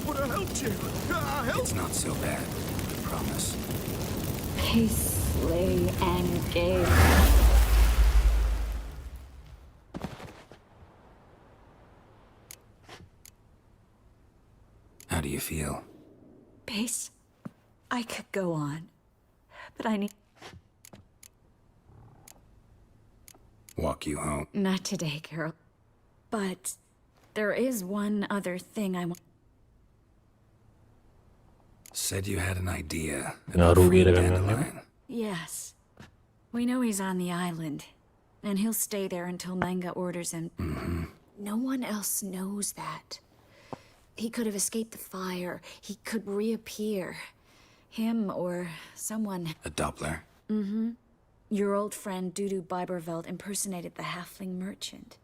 But I helped you. I helped... It's not so bad. I promise. Peace, slay, and gave. How do you feel? Pace, I could go on, but I need... Walk you home. Not today, Carol. But There is one other thing I want. Said you had an idea Yeah, about Ruby freeing Ragan, Dandelion. Yes. We know he's on the island, and he'll stay there until Manga orders him. No one else knows that. He could have escaped the fire. He could reappear. Him or someone. A Doppler. Your old friend Dudu Biberveld impersonated the halfling merchant.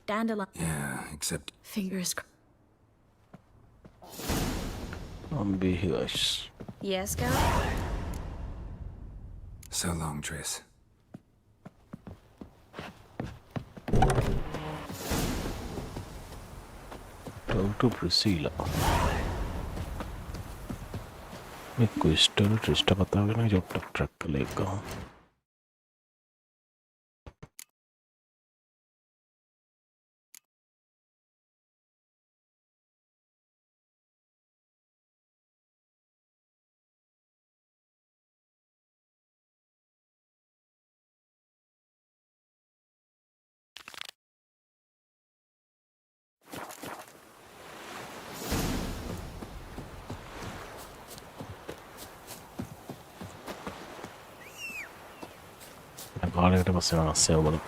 Dandelion. Yeah, except Fingers crossed. Ambiguous. Yes, Gal? so long, Triss. Talk to Priscilla. मैं question ट्रिस्टा बताओगे ना जब तक truck लेगा කාලයකට පස්සේ මම අස්සෙව බලමු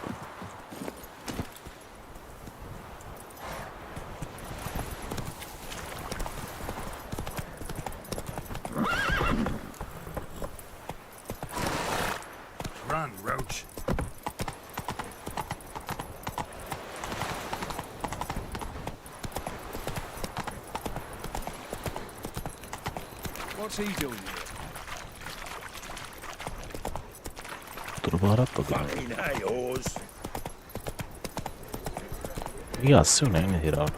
Run, Roach. What's he doing here? තුරපාරක් වගේ Fucking hey, oars. ඊ අස්සෙව නැහැ හිරාට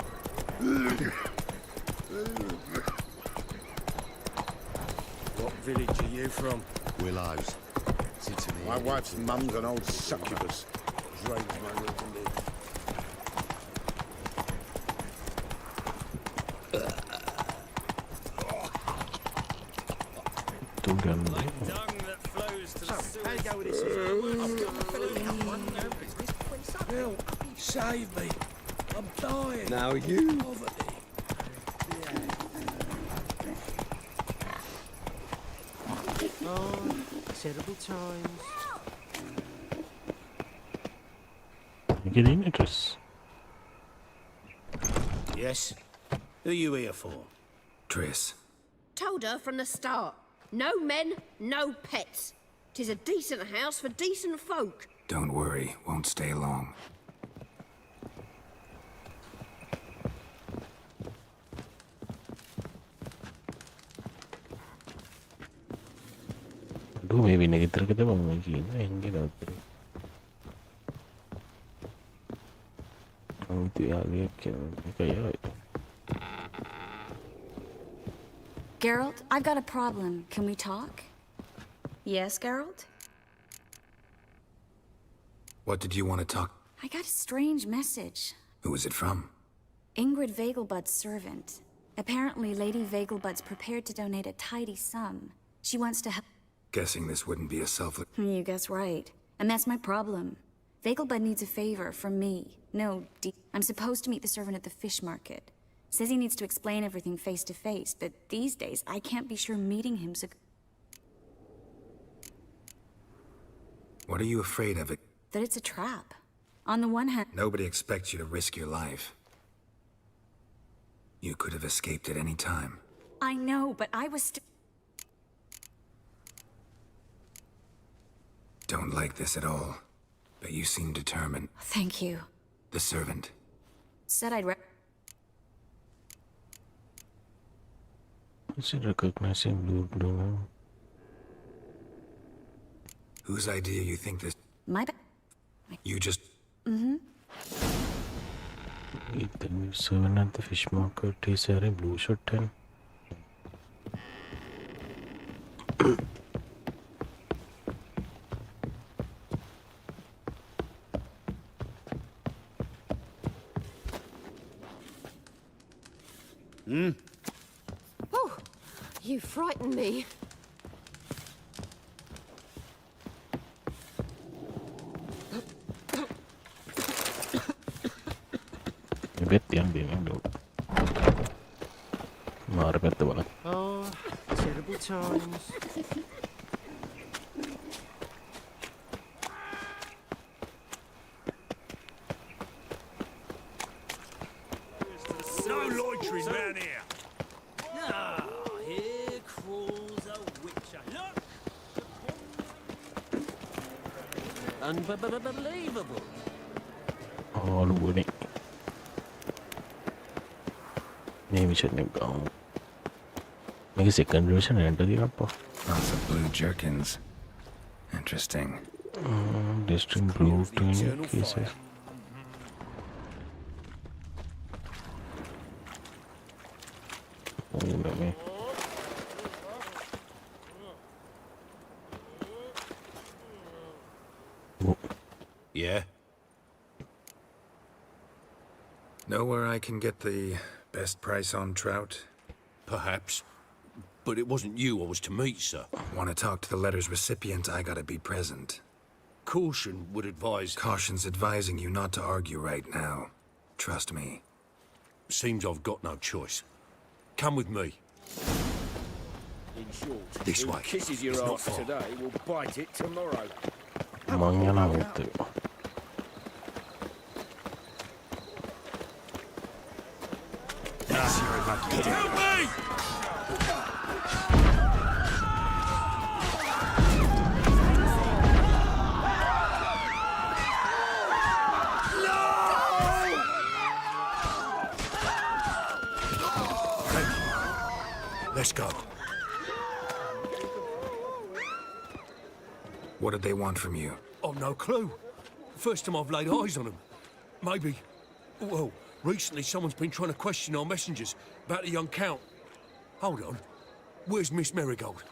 What village are you from? Willows. My wife's mum's an old succubus. Drains my roots and live. Help! Save me! I'm dying! Now you... Poverty. Oh, terrible times. Get in it, Triss. Yes? Who are you here for? Triss. Told her from the start. No men, no pets. 'Tis a decent house for decent folk. Don't worry, won't stay long. Do maybe negative kita mungkin ini nanti. Nanti lagi kayak itu. Geralt, I've got a problem. Can we talk? Yes, Geralt? What did you want to talk? I got a strange message. Who was it from? Ingrid Vegelbud's servant. Apparently, Lady Vegelbud's prepared to donate a tidy sum. She wants to help. Guessing this wouldn't be a selfless... You guess right. And that's my problem. Vegelbud needs a favor from me. No, I'm supposed to meet the servant at the fish market. Says he needs to explain everything face to face, but these days I can't be sure meeting him's a... What are you afraid of? That it's a trap. On the one hand... Nobody expects you to risk your life. You could have escaped at any time. I know, but I was Don't like this at all. But you seem determined. Thank you. The servant. Said I'd Is it recognizing blue? Whose idea you think this... My You just... The new servant at the fish market is wearing blue shirt and Oh, you frightened me. bet yang bini. පැත්ත බලන්න. Oh, terrible times. No loitering round here. Ah, here crawls a witcher. Look! Unbelievable. ආලුවනේ මේ mission එක ගාමු. මේක second version එකට දිනප්පා. Lots of blue jerkins. Interesting. Distinct blue twin cases. Oh, no, man. Yeah? Know where I can get the best price on trout? Perhaps. But it wasn't you I was to meet, sir. Want to talk to the letter's recipient, I gotta be present. Caution would advise... Caution's advising you not to argue right now. Trust me. Seems I've got no choice. Come with me. In short, This who way. kisses your It's not ass far. today will bite it tomorrow. මං යනවා උත්තර. Yes, you're lucky. Help me! Let's go. What did they want from you? I've no clue. First time I've laid eyes on them. Maybe... Well, recently someone's been trying to question our messengers about the young Count. Hold on. Where's Miss Marigold?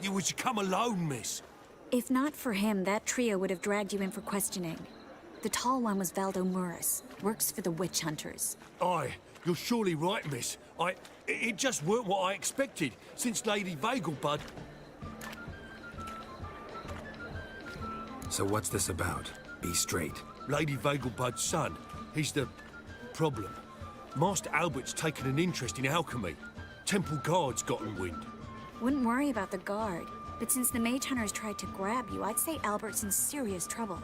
You was to come alone, miss. If not for him, that trio would have dragged you in for questioning. The tall one was Valdo Murris, works for the witch hunters. Aye, you're surely right, miss. It just weren't what I expected, since Lady Vagelbud... So what's this about? Be straight. Lady Vagelbud's son. He's the... problem. Master Albert's taken an interest in alchemy. Temple guards gotten wind. Wouldn't worry about the guard, but since the mage hunters tried to grab you, I'd say Albert's in serious trouble.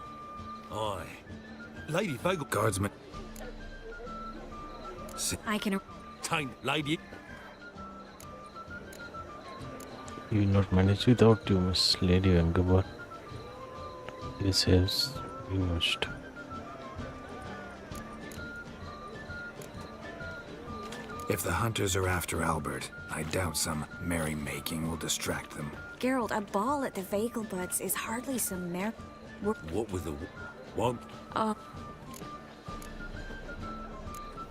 Aye. Lady Vagel... Guardsman... I can... Taint, lady... You will not manage without you, Miss Lady Vagelbud. This has been missed. If the hunters are after Albert, I doubt some merrymaking will distract them. Geralt, a ball at the Vagelbuds is hardly some What with the... One?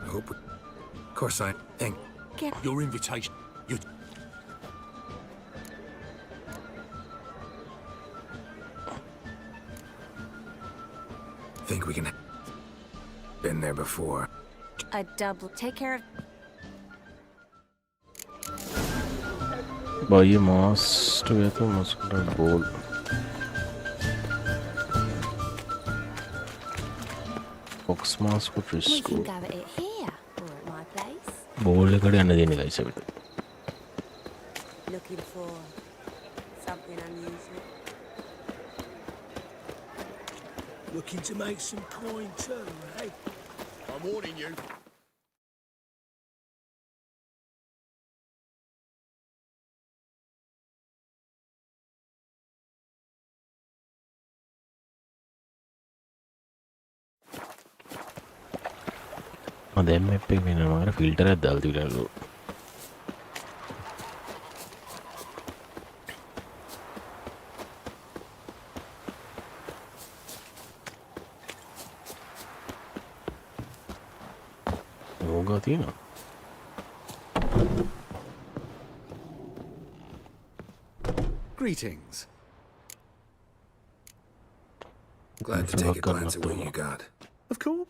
Hope... Of course I think... Your invitation... Your... Think we can... Been there before. A double... Take care of... Buy a mask with a muscular bowl. Fox mask for We can school. go at it here, or at my place. Bowl එකකට යන්න දෙන්නේ guys අපිට. Looking for something unusual. Looking to make some coin too, eh? I'm warning you. දැන් map එක වෙනවා අර filter එකක් දාලා තිබුණලු. ඕගා තියෙනවා. Greetings. Glad to take a glance at what you got. Of course.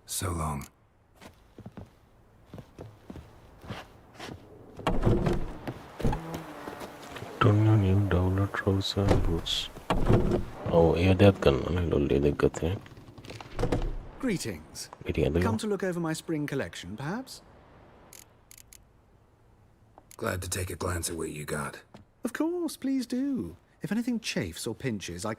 So long. polo trouser, boots. Oh, yeah, that gun. Greetings. Greetings. Come to look over my spring collection, perhaps? Glad to take a glance at what you got. Of course, please do. If anything chafes or pinches, I...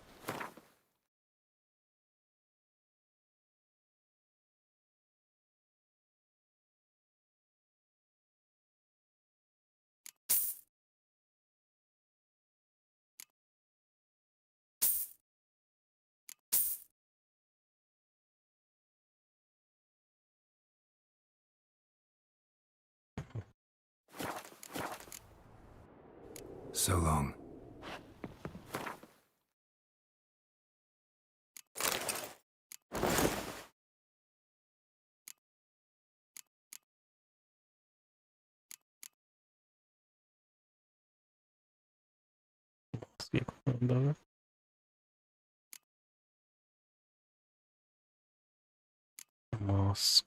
So long. Mask.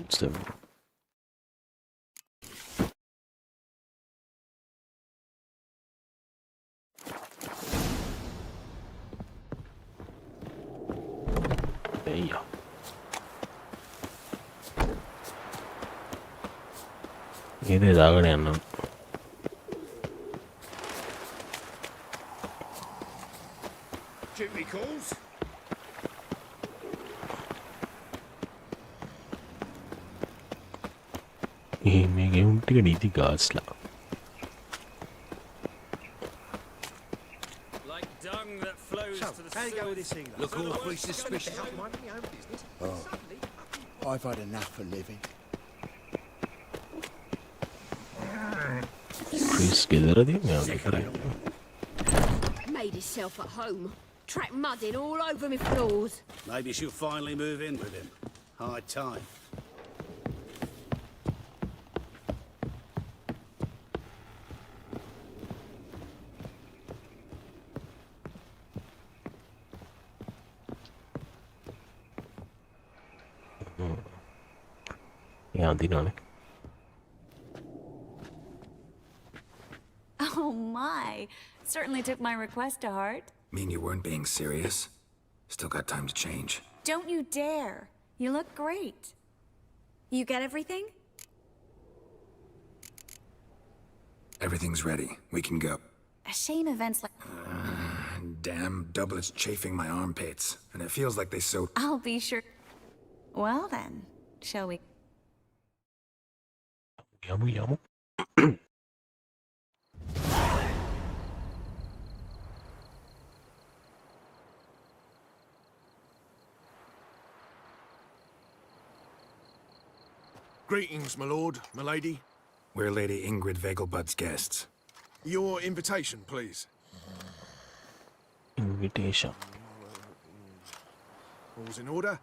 Seven. Yeah. This is agadiyanna. Duty calls. මේගේ උන් ටික නීති ගාස්ලා. Like dung that flows to the How you go with this thing? Look awfully suspicious. I've had enough for living. Chris ගෙදරදී මෙයා කරේ. Made himself at home. Track mud in all over me floors. Maybe she'll finally move in with him. High time. Yeah, දිනවනේ. Oh my. Certainly took my request to heart. Mean you weren't being serious? Still got time to change. Don't you dare. You look great. You get everything? Everything's ready. We can go. A shame events like... Damn doublets chafing my armpits. And it feels like they so... I'll be sure... Well then, shall we... Yummy, yummy. Greetings, my lord, my lady. We're Lady Ingrid Vegelbud's guests. Your invitation, please. Invitation. All's in order.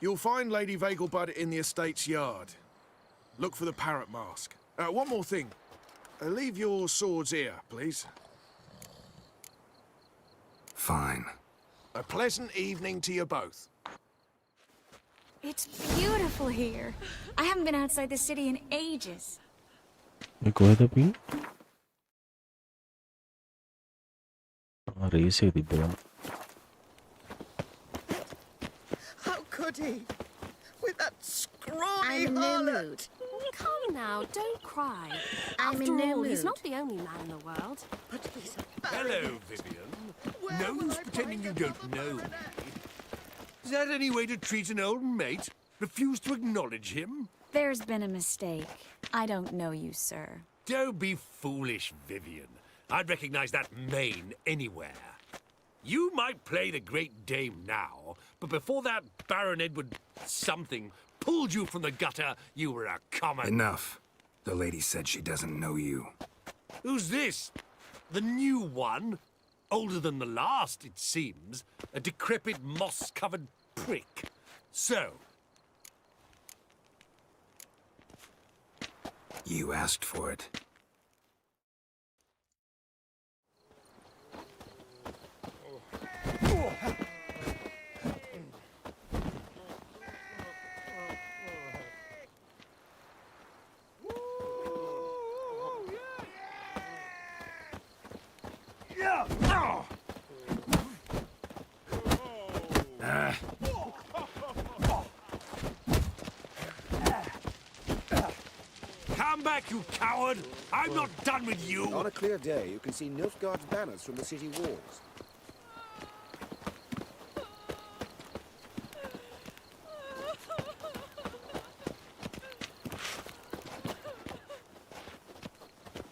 You'll find Lady Vegelbud in the estate's yard. Look for the parrot mask. One more thing. Leave your swords here, please. Fine. A pleasant evening to you both. It's beautiful here. I haven't been outside the city in ages. මේ කොහෙද අපි? රේසේ තිබ්බා. How could he? With that scrawny I'm in no mood. Come now, don't cry. I'm After in no all, he's mood. not the only man in the world. But he's Hello, Vivian. No use pretending you don't know me. Is that any way to treat an old mate? Refuse to acknowledge him? There's been a mistake. I don't know you, sir. Don't be foolish, Vivian. I'd recognize that mane anywhere. You might play the Great Dame now, but before that Baron Edward something pulled you from the gutter, you were a common... Enough. The lady said she doesn't know you. Who's this? The new one? Older than the last, it seems. A decrepit, moss-covered prick. So... You asked for it. Come back, you coward! I'm not done with you! On a clear day, you can see Nilfgaard's banners from the city walls.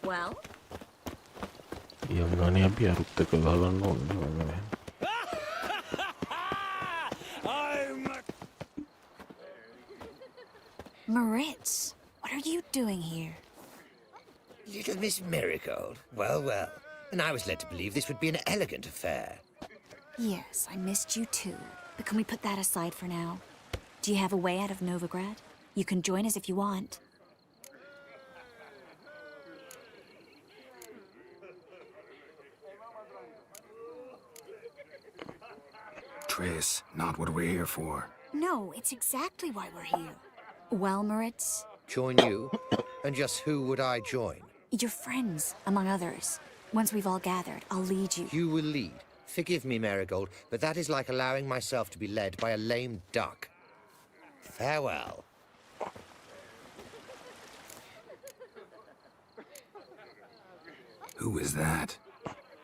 Well? යම්ගානේ අපි අරුත්තක ගහගන්න ඕනේ වගේ. Moritz, what are you doing here? Little Miss Marigold. Well, well. And I was led to believe this would be an elegant affair. Yes, I missed you too. But can we put that aside for now? Do you have a way out of Novigrad? You can join us if you want. Triss, not what we're here for. No, it's exactly why we're here. Well, Moritz? Join you? And just who would I join? Your friends, among others. Once we've all gathered, I'll lead you. You will lead. Forgive me, Marigold, but that is like allowing myself to be led by a lame duck. Farewell. Who is that?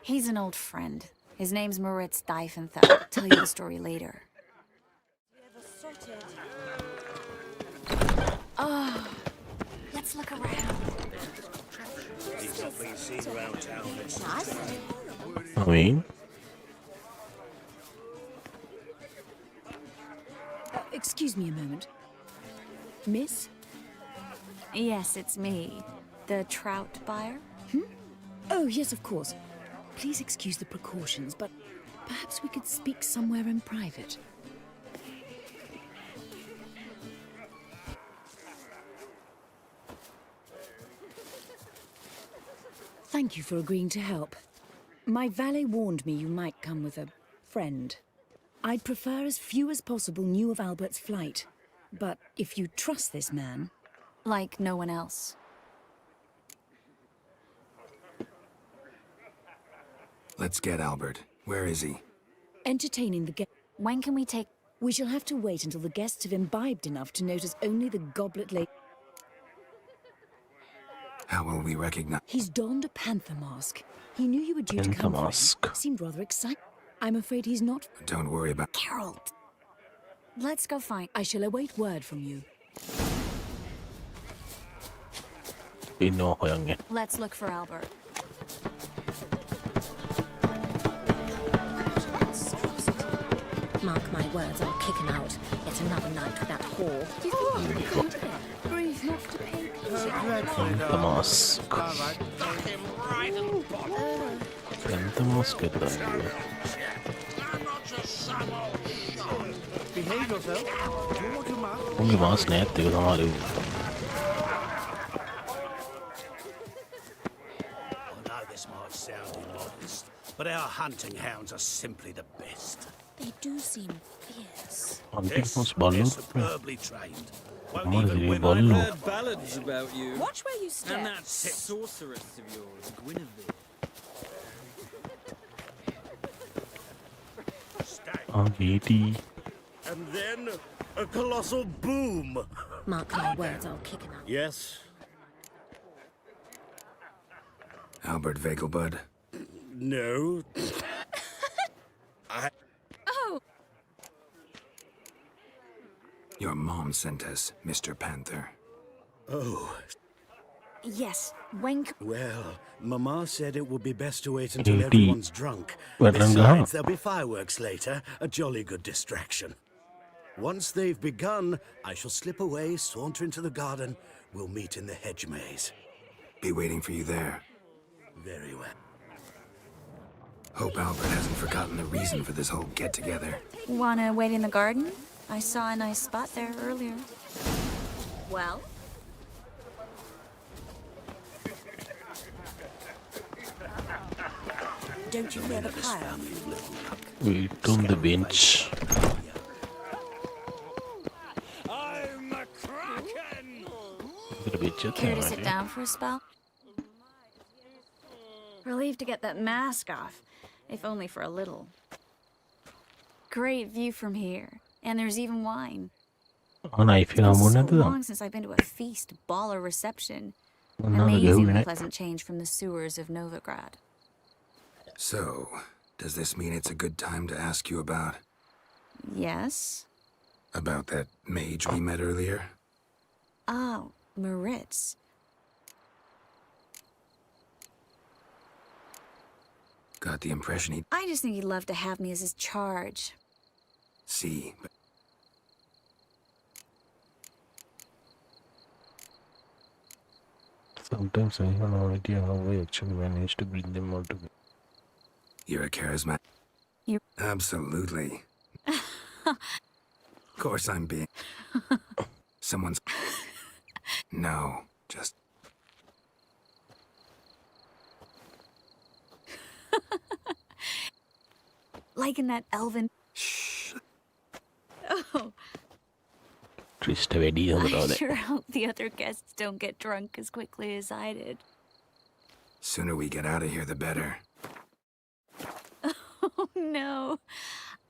He's an old friend. His name's Moritz Diefenthal. I'll tell you the story later. Oh, let's look around. He's not being seen around town. I mean, Excuse me a moment. Miss? Yes, it's me. The trout buyer? Oh, yes, of course. Please excuse the precautions, but perhaps we could speak somewhere in private. Thank you for agreeing to help. My valet warned me you might come with a friend. I'd prefer as few as possible knew of Albert's flight. But if you trust this man... Like no one else. Let's get Albert. Where is he? Entertaining the guests. When can we take... We shall have to wait until the guests have imbibed enough to notice only the goblet lady. How will we recognize... He's donned a panther mask. He knew you were due to come for him. Seemed rather excited. I'm afraid he's not... Don't worry about... Carol! Let's go find... I shall await word from you. Let's look for Albert. Mark my words, I'll kick him out. Yet another night with that whore. Breathe not to pay. The mask. The mask at the Behave yourself. Do what you must. only mask net the other. I know this might sound immodest, but our hunting hounds are simply the best. They do seem fierce. Hunting was balloon. Superbly trained. Won't What is even it, women balloon? learn Heard ballads about you. Watch where you step. And that sorceress of yours, Guinevere. And then a colossal boom. Mark my words, I'll kick him out. Yes. Albert Vegelbud. No. Oh! Your mom sent us, Mr. Panther. Oh. Yes, when... Well, Mama said it would be best to wait until 80. everyone's drunk. Besides, there'll be fireworks later, a jolly good distraction. Once they've begun, I shall slip away, saunter into the garden. We'll meet in the hedge maze. Be waiting for you there. Very well. Hope Albert hasn't forgotten the reason for this whole get-together. Wanna wait in the garden? I saw a nice spot there earlier. Well? Don't you fear the pyre? Wait on the bench. I'm a kraken! Care to sit down for a spell? Relieved to get that mask off. if only for a little. Great view from here, and there's even wine. knife It's been so හම්බුනේ long since I've been to a feast, ball, or reception. Amazingly pleasant change from the sewers of Novigrad. So, does this mean it's a good time to ask you about... Yes? About that mage we met earlier? Oh, Maritz. Got the impression he'd... I just think he'd love to have me as his charge. See, but... Sometimes I have no idea how I actually managed to bring them all together. You're a charismatic... You... Absolutely. Of course I'm being... Someone's... No, just... Like in that elven... Shh. Oh. I sure hope the other guests don't get drunk as quickly as I did. Sooner we get out of here, the better. Oh, no.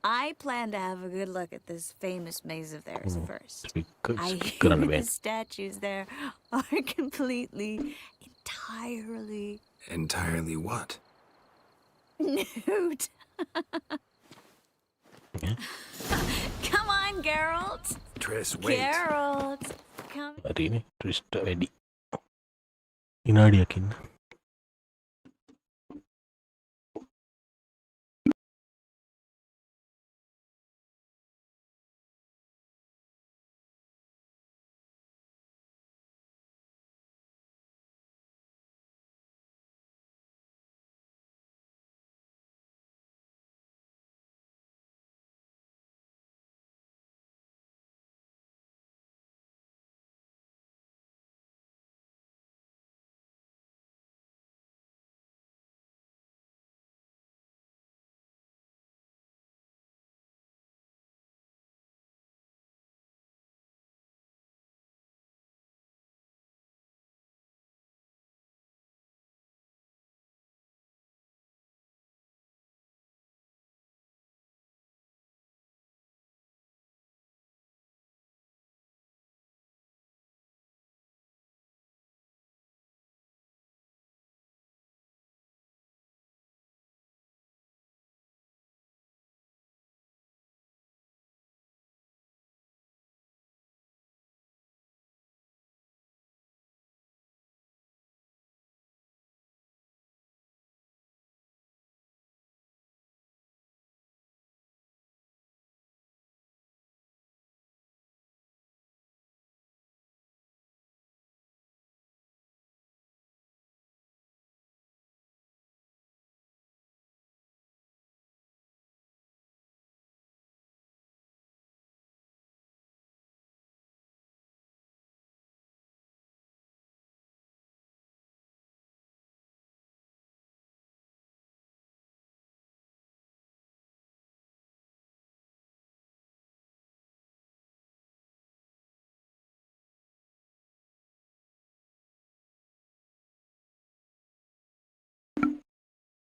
I plan to have a good look at this famous maze of theirs first. I hear the statues there are completely, entirely... Entirely what? Nude. Come on, Geralt. Triss, wait. Geralt, come. Hari ini Triss ready. Inadiyakin.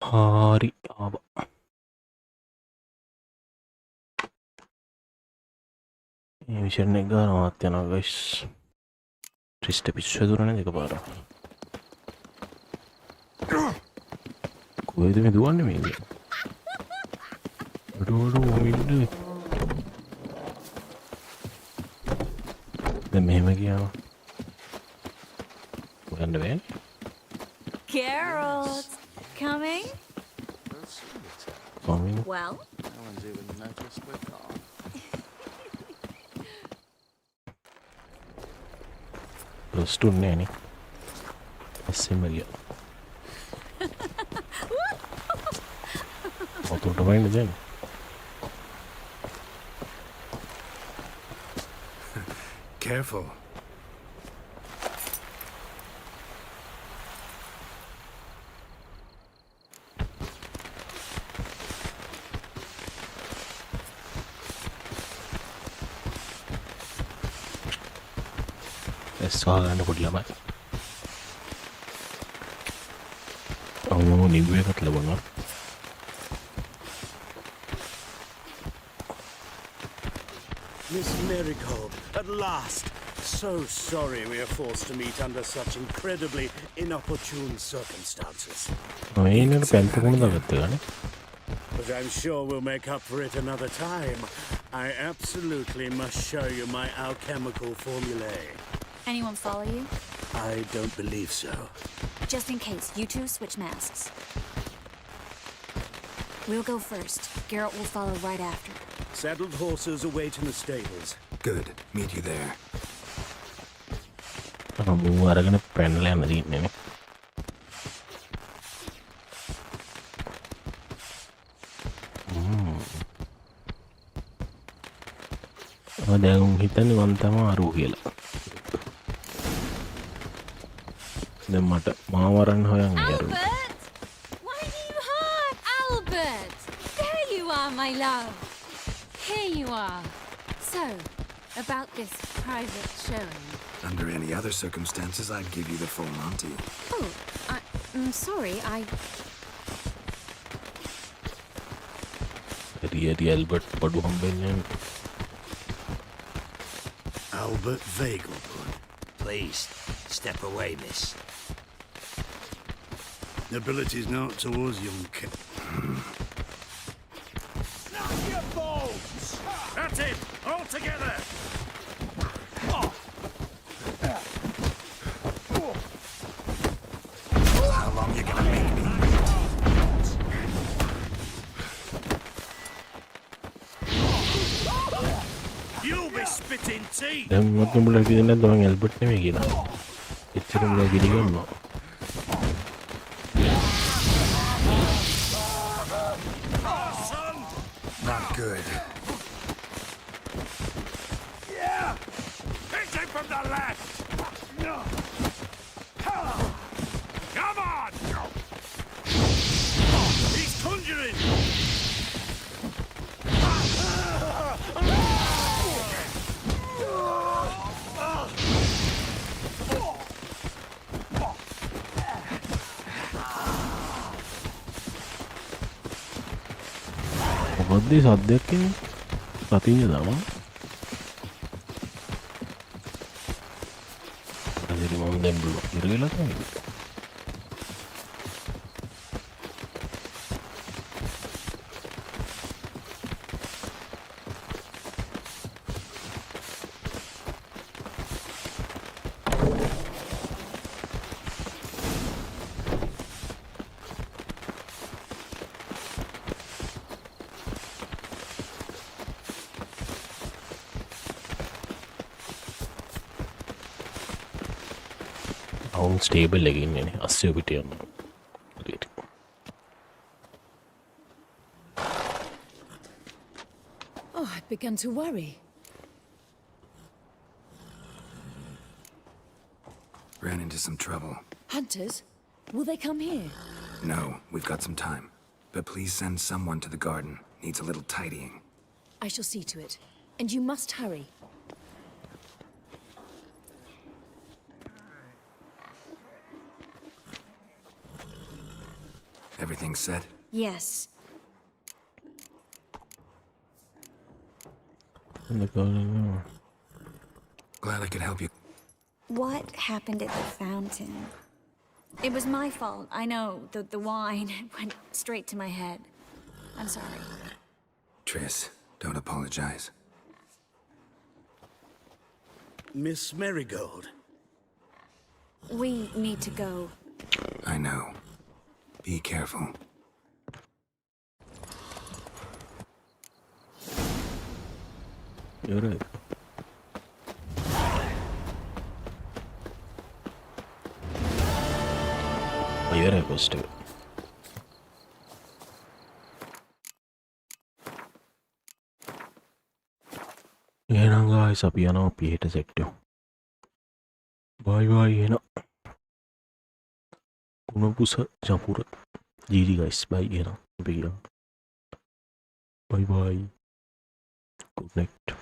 Hari apa? Ini bisa negara mati na guys. Triste episodio durane deka para. Kowe demi duanne me. Aduh minne. දැන් මෙහෙම ගියාම. මොකන්ද වෙන්නේ? Geralt, coming? Coming? Well? No one's even noticed we're gone. Stunned Nanny. Similar. What to find then? Careful. සහගන්න පොඩි ළමයි. අම්මෝ New එකක් ලැබුණා. Miss Marigold, at last. So sorry we are forced to meet under such incredibly inopportune circumstances. Oh, ini pentukun dapat kan? But I'm sure we'll make up for it another time. I absolutely must show you my alchemical formulae. Anyone follow you? I don't believe so. Just in case, you two switch masks. We'll go first. Garrett will follow right after. Saddled horses await in the stables. Good. Meet you there. Kamu aragana panel yang ada ini. Ada yang hitam ni mantap aru gila. Dan mata mawaran hoyang yaru. Albert! Why do you hurt, Albert? There you are, my love. Here you are. So, about this private showing. Under any other circumstances, I'd give you the full Monty. Oh, I'm sorry, Di Albert padu hambenya. Albert Vegelbud. Please, step away, miss. Nobility's not towards young kid. Knock your bones! That's it! All together! How long you gonna make me wait? You'll be spitting teeth! Dan waktu mulai kita doang Albert ni gila. Itu mulai gini kan no. Not good. Yeah! Hit him from the left! Come on! He's conjuring! Pokoknya sadeknya latihnya sama. Jadi mau dem dulu, gila kan? Stable again, yani apahukiyanna. Oh, I began to worry. Ran into some trouble. Hunters? Will they come here? No, we've got some time. But please send someone to the garden. Needs a little tidying. I shall see to it. And you must hurry. Everything set? Yes. Glad I could help you. What happened at the fountain? It was my fault. I know. The wine went straight to my head. I'm sorry. Triss, don't apologize. Miss Marigold. We need to go. I know. Be careful. You're right. You're right, Costa. Yan guys, අපි යනවා පියට sector. bye එන කුණපුස Japura ජීඩි guys bye එන අපි ගියා bye good night.